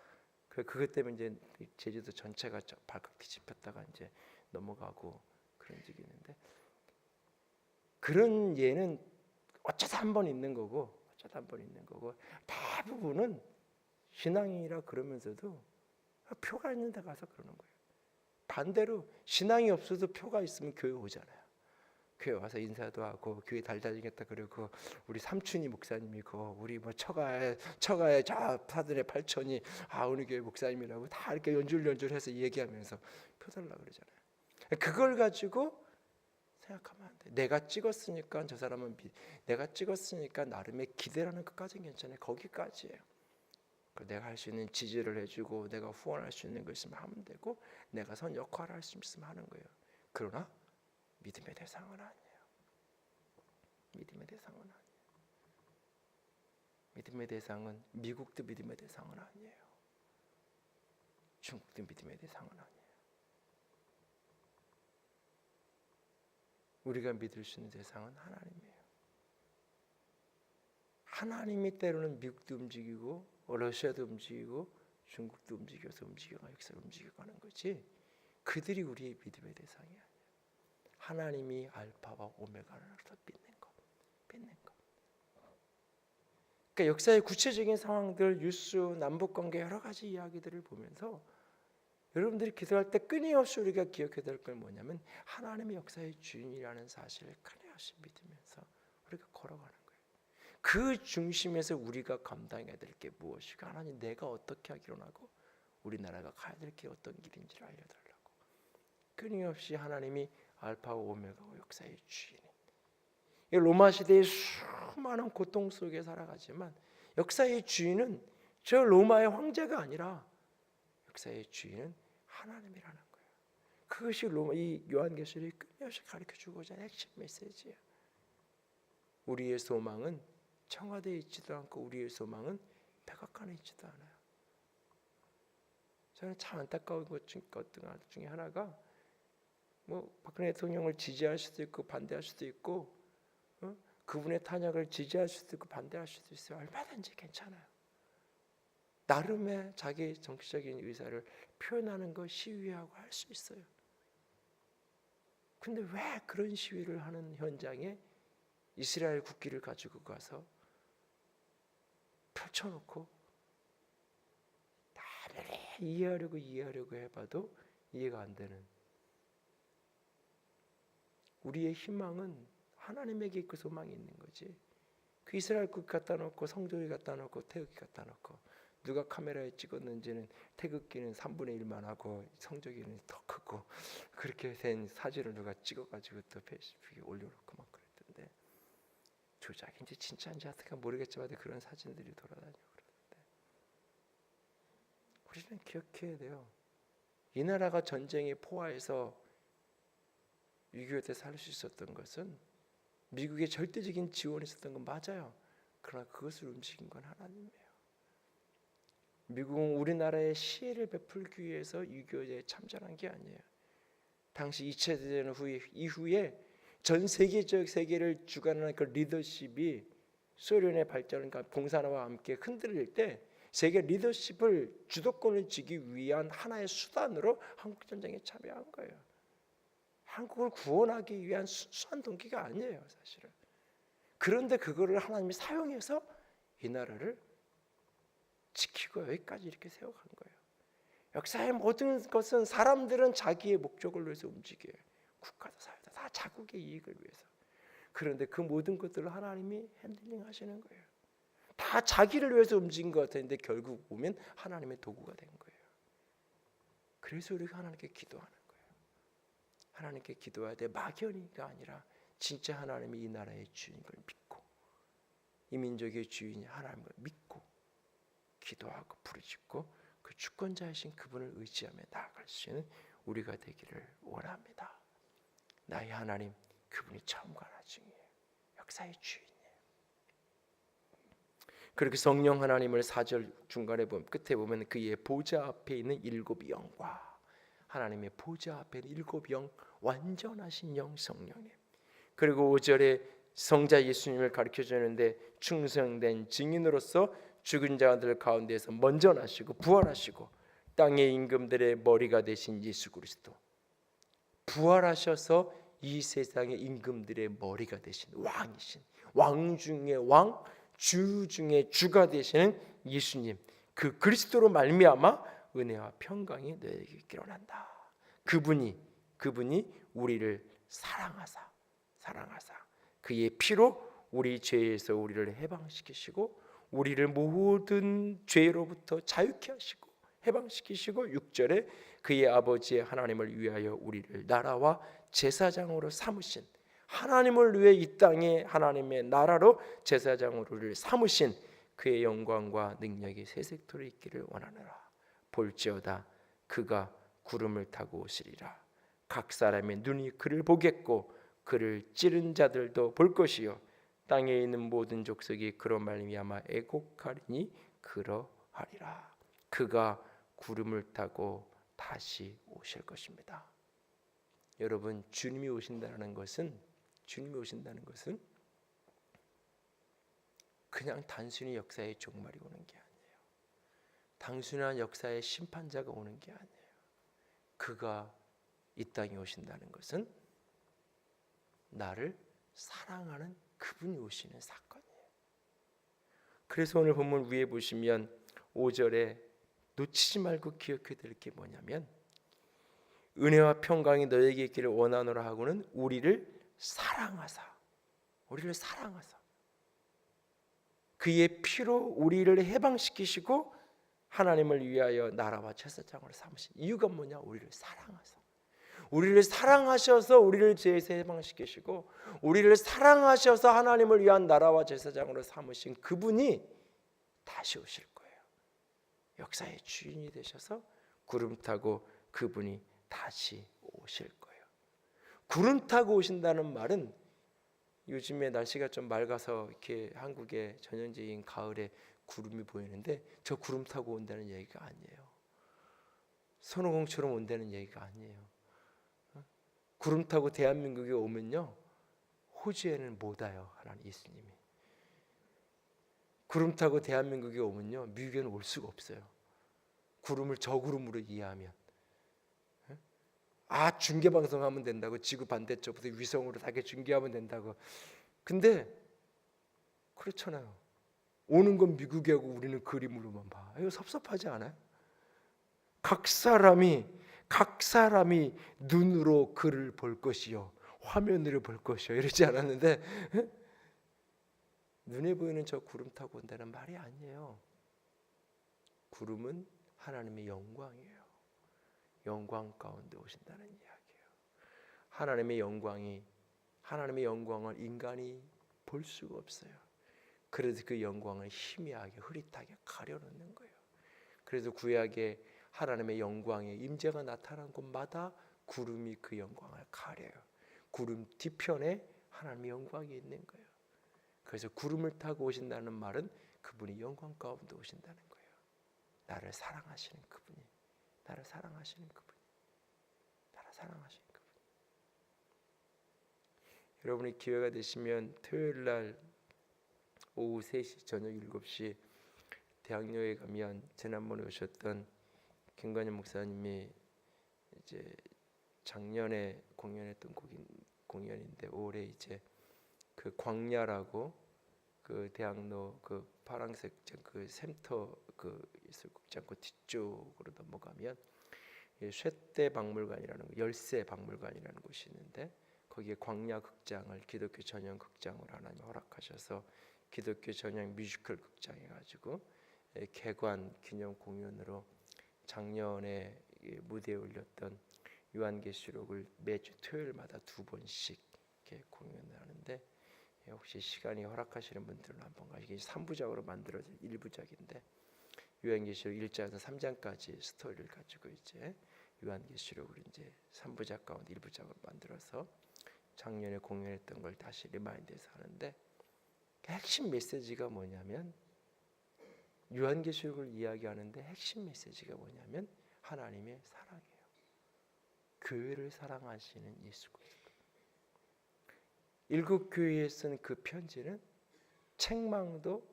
그것 때문에 이제 제주도 전체가 발칵 뒤집혔다가 이제 넘어가고 그런 적이 있는데 그런 예는 어쩌다 한 번 있는 거고 대부분은 신앙이라 그러면서도 표가 있는 데 가서 그러는 거예요. 반대로 신앙이 없어도 표가 있으면 교회 오잖아요. 교회 와서 인사도 하고 교회 달달이겠다 그러고 우리 삼촌이 목사님이고 우리 뭐 처가에 저 사돈의 팔촌이 우리 교회 목사님이라고 다 이렇게 연줄연줄해서 얘기하면서 표 달라 그러잖아요. 그걸 가지고 생각하면 안 돼. 내가 찍었으니까 저 사람은 내가 찍었으니까 나름의 기대라는 것까지는 괜찮아요. 거기까지예요. 내가 할 수 있는 지지를 해주고 내가 후원할 수 있는 거 있으면 하면 되고 내가 선 역할을 할 수 있으면 하는 거예요. 그러나 믿음의 대상은 아니에요. 믿음의 대상은 아니에요. 믿음의 대상은 미국도 믿음의 대상은 아니에요. 중국도 믿음의 대상은 아니에요. 우리가 믿을 수 있는 대상은 하나님이에요. 하나님이 때로는 미국도 움직이고 러시아도 움직이고 중국도 움직여서 역사를 움직여가는 거지 그들이 우리의 믿음의 대상이 아니에요. 하나님이 알파와 오메가라서 믿는 것. 그러니까 역사의 구체적인 상황들, 뉴스, 남북관계 여러 가지 이야기들을 보면서 여러분들이 기도할 때 끊임없이 우리가 기억해야 될 건 뭐냐면 하나님이 역사의 주인이라는 사실을 끊임없이 믿으면서 우리가 걸어가는 거예요. 그 중심에서 우리가 감당해야 될 게 무엇이고 하나님 내가 어떻게 하기로 하고 우리나라가 가야 될 게 어떤 길인지를 알려달라고 끊임없이 하나님이 알파와 오메가고 역사의 주인 로마 시대의 수많은 고통 속에 살아가지만 역사의 주인은 저 로마의 황제가 아니라 역사의 주인은 하나님이라는 거예요. 그것이 이 요한계시록이 끊임없이 가르쳐주고자 하는 핵심 메시지예요. 우리의 소망은 청와대에 있지도 않고 우리의 소망은 백악관에 있지도 않아요. 저는 참 안타까운 것 중에 하나가 박근혜 대통령을 지지할 수도 있고 반대할 수도 있고 그분의 탄핵을 지지할 수도 있고 반대할 수도 있어요. 얼마든지 괜찮아요. 나름의 자기 정치적인 의사를 표현하는 거 시위하고 할 수 있어요. 근데 왜 그런 시위를 하는 현장에 이스라엘 국기를 가지고 가서 펼쳐놓고 아무리 이해하려고 해봐도 이해가 안 되는, 우리의 희망은 하나님에게 있고 소망이 있는 거지. 그 이스라엘 국기 갖다 놓고 성조기 갖다 놓고 태극기 갖다 놓고 누가 카메라에 찍었는지는 태극기는 3분의 1만 하고 성조기는 더 크고 그렇게 된 사진을 누가 찍어가지고 또 페이스북에 올려놓고 막 그랬던데, 조작인지 진짜인지 어떻게 모르겠지만 그런 사진들이 돌아다니고 그러는데, 우리는 기억해야 돼요. 이 나라가 전쟁의 포화에서 6.25 때 살 수 있었던 것은 미국의 절대적인 지원이 있었던 건 맞아요. 그러나 그것을 움직인 건 하나님이에요. 미국은 우리나라에 시혜를 베풀기 위해서 6.25에 참전한 게 아니에요. 당시 2차 대전 이후에 전 세계를 주관하는 그 리더십이 소련의 발전과 그러니까 공산화와 함께 흔들릴 때 세계 리더십을 주도권을 쥐기 위한 하나의 수단으로 한국전쟁에 참여한 거예요. 한국을 구원하기 위한 순수한 동기가 아니에요, 사실은. 그런데 그거를 하나님이 사용해서 이 나라를 지키고 여기까지 이렇게 세워간 거예요. 역사의 모든 것은 사람들은 자기의 목적을 위해서 움직여요. 국가도 사회도 다 자국의 이익을 위해서. 그런데 그 모든 것들을 하나님이 핸들링 하시는 거예요. 다 자기를 위해서 움직인 것 같았는데 결국 보면 하나님의 도구가 된 거예요. 그래서 우리가 하나님께 기도하는 거예요. 하나님께 기도해야 돼. 막연히가 아니라 진짜 하나님이 이 나라의 주인인 걸 믿고, 이 민족의 주인이 하나님을 믿고 기도하고 부르짖고 그 주권자이신 그분을 의지하며 나아갈 수 있는 우리가 되기를 원합니다. 나의 하나님, 그분이 처음과 나중이에요. 역사의 주인이에요. 그렇게 성령 하나님을 4절 중간에 보면, 끝에 보면 그의 보좌 앞에 있는 7 영과, 하나님의 보좌 앞에 있는 7 영, 완전하신 영 성령님. 그리고 5절에 성자 예수님을 가르쳐 주는데 충성된 증인으로서 죽은 자들 가운데서 먼저 나시고 부활하시고 땅의 임금들의 머리가 되신 예수 그리스도, 부활하셔서 이 세상의 임금들의 머리가 되신 왕이신, 왕 중에 왕, 주 중에 주가 되시는 예수님, 그 그리스도로 말미암아 은혜와 평강이 너에게 있기를 원한다. 그분이 우리를 사랑하사 그의 피로 우리 죄에서 우리를 해방시키시고 우리를 모든 죄로부터 자유케 하시고 해방시키시고, 6절에 그의 아버지의 하나님을 위하여 우리를 나라와 제사장으로 삼으신, 하나님을 위해 이 땅에 하나님의 나라로 제사장으로 우리를 삼으신 그의 영광과 능력이 세세토록 있기를 원하노라. 볼지어다 그가 구름을 타고 오시리라. 각 사람의 눈이 그를 보겠고 그를 찌른 자들도 볼 것이요 땅에 있는 모든 족속이 그로 말미암아 애곡하리니 그러하리라. 그가 구름을 타고 다시 오실 것입니다. 여러분, 주님이 오신다는 것은 그냥 단순히 역사의 종말이 오는 게 아니에요. 단순한 역사의 심판자가 오는 게 아니에요. 그가 이 땅에 오신다는 것은 나를 사랑하는 그분이 오시는 사건이에요. 그래서 오늘 본문 위에 보시면 5절에 놓치지 말고 기억해야 될 게 뭐냐면, 은혜와 평강이 너에게 있기를 원하노라 하고는 우리를 사랑하사 그의 피로 우리를 해방시키시고 하나님을 위하여 나라와 제사장으로 삼으신 이유가 뭐냐? 우리를 사랑하셔서 우리를 죄에서 해방시키시고 우리를 사랑하셔서 하나님을 위한 나라와 제사장으로 삼으신 그분이 다시 오실 거예요. 역사의 주인이 되셔서 구름 타고 그분이 다시 오실 거예요. 구름 타고 오신다는 말은, 요즘에 날씨가 좀 맑아서 이렇게 한국의 전형적인 가을에 구름이 보이는데 저 구름 타고 온다는 얘기가 아니에요. 손오공처럼 온다는 얘기가 아니에요. 구름 타고 대한민국에 오면요, 호주에는 못 와요. 하나님 예수님이. 구름 타고 대한민국에 오면요, 미국에는 올 수가 없어요. 구름을 저 구름으로 이해하면. 중계 방송하면 된다고, 지구 반대쪽부터 위성으로 다 중계하면 된다고. 근데 그렇잖아요. 오는 건 미국이 하고 우리는 그림으로만 봐. 이거 섭섭하지 않아요? 각 사람이 눈으로 글을 볼 것이요 화면으로 볼 것이요 이러지 않았는데, 눈에 보이는 저 구름 타고 온다는 말이 아니에요. 구름은 하나님의 영광이에요. 영광 가운데 오신다는 이야기예요. 하나님의 영광을 인간이 볼 수가 없어요. 그래서 그 영광을 희미하게 흐릿하게 가려놓는 거예요. 그래서 구약에 하나님의 영광의 임재가 나타난 곳마다 구름이 그 영광을 가려요. 구름 뒤편에 하나님의 영광이 있는 거예요. 그래서 구름을 타고 오신다는 말은 그분이 영광 가운데 오신다는 거예요. 나를 사랑하시는 그분이, 나를 사랑하시는 그분이. 여러분이 기회가 되시면 토요일 날 오후 3시, 저녁 7시 대학로에 가면 지난번에 오셨던 김관현 목사님이 이제 작년에 공연했던 공연인데, 올해 이제 그 광야라고 그 대학로 그 파란색 그 샘터 그 예술극장 그 뒤쪽으로 넘어가면 쇠대 박물관이라는 거, 열쇠 박물관이라는 곳이 있는데, 거기에 광야 극장을 기독교 전용 극장으로 하나님 허락하셔서 기독교 전용 뮤지컬 극장 해가지고 개관 기념 공연으로 작년에 무대에 올렸던 요한계시록을 매주 토요일마다 2번씩 이렇게 공연을 하는데, 혹시 시간이 허락하시는 분들은 한번 가시고, 이게 3부작으로 만들어진 1부작인데 요한계시록 1장에서 3장까지 스토리를 가지고 이제 요한계시록을 이제 3부작 가운데 1부작으로 만들어서 작년에 공연했던 걸 다시 리마인드해서 하는데, 핵심 메시지가 뭐냐면, 요한계시록을 이야기하는데 핵심 메시지가 뭐냐면 하나님의 사랑이에요. 교회를 사랑하시는 예수 그리스도. 7 교회에 쓴 그 편지는 책망도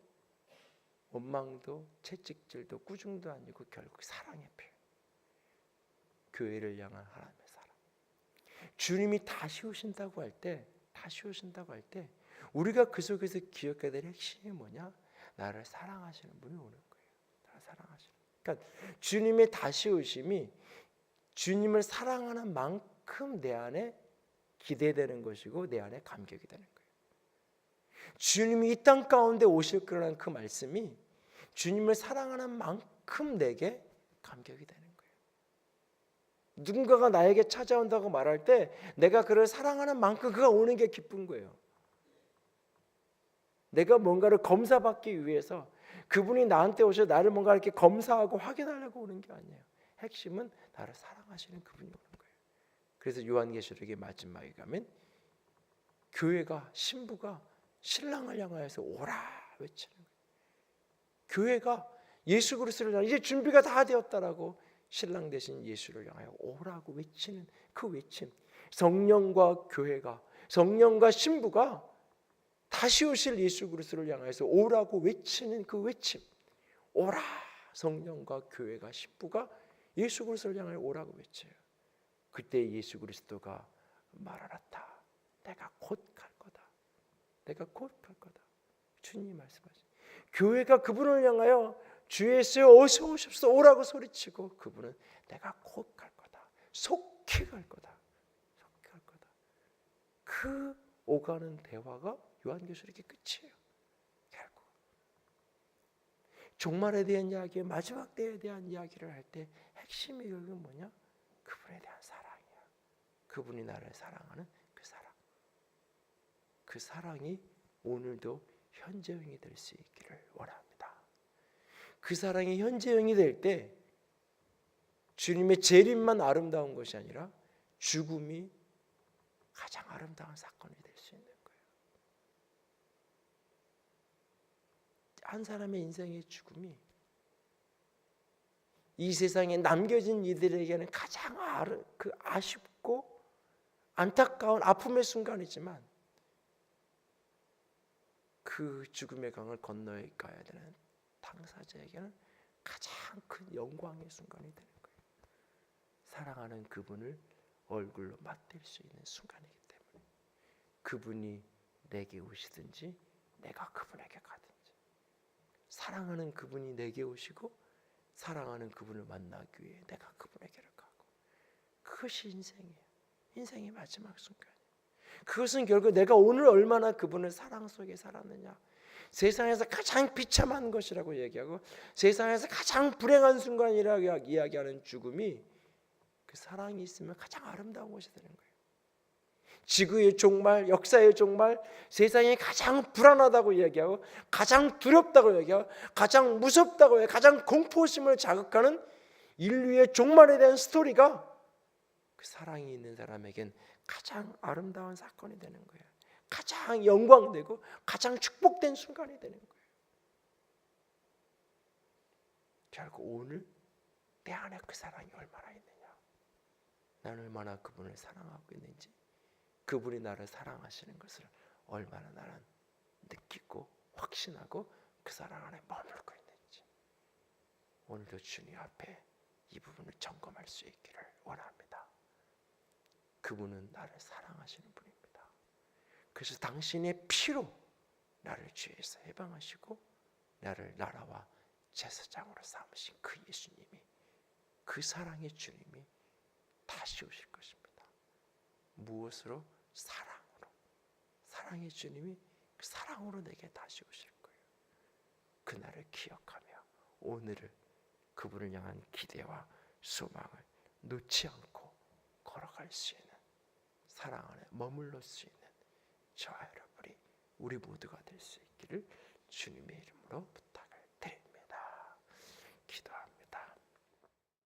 원망도 채찍질도 꾸중도 아니고 결국 사랑의 표현. 교회를 향한 하나님의 사랑. 주님이 다시 오신다고 할 때 우리가 그 속에서 기억해야 될 핵심이 뭐냐? 나를 사랑하시는 분이 오는 거예요. 나를 사랑하시는. 그러니까 주님의 다시 오심이 주님을 사랑하는 만큼 내 안에 기대되는 것이고 내 안에 감격이 되는 거예요. 주님이 이 땅 가운데 오실 거라는 그 말씀이 주님을 사랑하는 만큼 내게 감격이 되는 거예요. 누군가가 나에게 찾아온다고 말할 때 내가 그를 사랑하는 만큼 그가 오는 게 기쁜 거예요. 내가 뭔가를 검사받기 위해서 그분이 나한테 오셔서 나를 뭔가 이렇게 검사하고 확인하려고 오는 게 아니에요. 핵심은 나를 사랑하시는 그분이 오는 거예요. 그래서 요한계시록의 마지막에 가면 교회가, 신부가 신랑을 향하여서 오라 외치는 거예요. 교회가 예수 그리스도를 향해 이제 준비가 다 되었다라고 신랑 대신 예수를 향하여 오라고 외치는 그 외침. 성령과 교회가, 성령과 신부가 다시 오실 예수 그리스도를 향해서 오라고 외치는 그 외침. 오라. 성령과 교회가, 신부가 예수 그리스도를 향하여 오라고 외쳐요. 그때 예수 그리스도가 말하라다. 내가 곧 갈 거다. 내가 곧 갈 거다. 주님이 말씀하시죠. 교회가 그분을 향하여 주 예수여 어서 오십시오 오라고 소리치고, 그분은 내가 곧 갈 거다. 속히 갈 거다. 속히 갈 거다. 그 오가는 대화가 요한계시록의 끝이에요. 결국 종말에 대한 이야기, 마지막 때에 대한 이야기를 할 때 핵심이 결국은 뭐냐? 그분에 대한 사랑이야. 그분이 나를 사랑하는 그 사랑. 그 사랑이 오늘도 현재형이 될 수 있기를 원합니다. 그 사랑이 현재형이 될 때 주님의 재림만 아름다운 것이 아니라 죽음이 가장 아름다운 사건이 될 수 있는 거예요. 한 사람의 인생의 죽음이 이 세상에 남겨진 이들에게는 가장 아쉽고 안타까운 아픔의 순간이지만, 그 죽음의 강을 건너야 가야 되는 당사자에게는 가장 큰 영광의 순간이 되는 거예요. 사랑하는 그분을 얼굴로 맞댈 수 있는 순간이기 때문에 그분이 내게 오시든지 내가 그분에게 가든지 사랑하는 그분이 내게 오시고 사랑하는 그분을 만나기 위해 내가 그분에게로 가고 그것이 인생이에요. 인생의 마지막 순간이에요. 그것은 결국 내가 오늘 얼마나 그분을 사랑 속에 살았느냐, 세상에서 가장 비참한 것이라고 얘기하고 세상에서 가장 불행한 순간이라고 이야기하는 죽음이 그 사랑이 있으면 가장 아름다운 것이 되는 거예요. 지구의 종말, 역사의 종말, 세상에 가장 불안하다고 얘기하고 가장 두렵다고 얘기하고 가장 무섭다고 해요. 가장 공포심을 자극하는 인류의 종말에 대한 스토리가 그 사랑이 있는 사람에겐 가장 아름다운 사건이 되는 거예요. 가장 영광되고 가장 축복된 순간이 되는 거예요. 결국 오늘 내 안에 그 사랑이 얼마나 있느냐, 나는 얼마나 그분을 사랑하고 있는지, 그분이 나를 사랑하시는 것을 얼마나 나는 느끼고 확신하고 그 사랑 안에 머물고 있는지, 오늘도 주님 앞에 이 부분을 점검할 수 있기를 원합니다. 그분은 나를 사랑하시는 분입니다. 그래서 당신의 피로 나를 죄에서 해방하시고 나를 나라와 제사장으로 삼으신 그 예수님이, 그 사랑의 주님이 다시 오실 것입니다. 무엇으로? 사랑으로. 사랑의 주님이 그 사랑으로 내게 다시 오실 거예요. 그날을 기억하며 오늘을 그분을 향한 기대와 소망을 놓지 않고 걸어갈 수 있는, 사랑 안에 머물러 수 있는 저와 여러분이 우리 모두가 될 수 있기를 주님의 이름으로 부탁을 드립니다. 기도하겠습니다.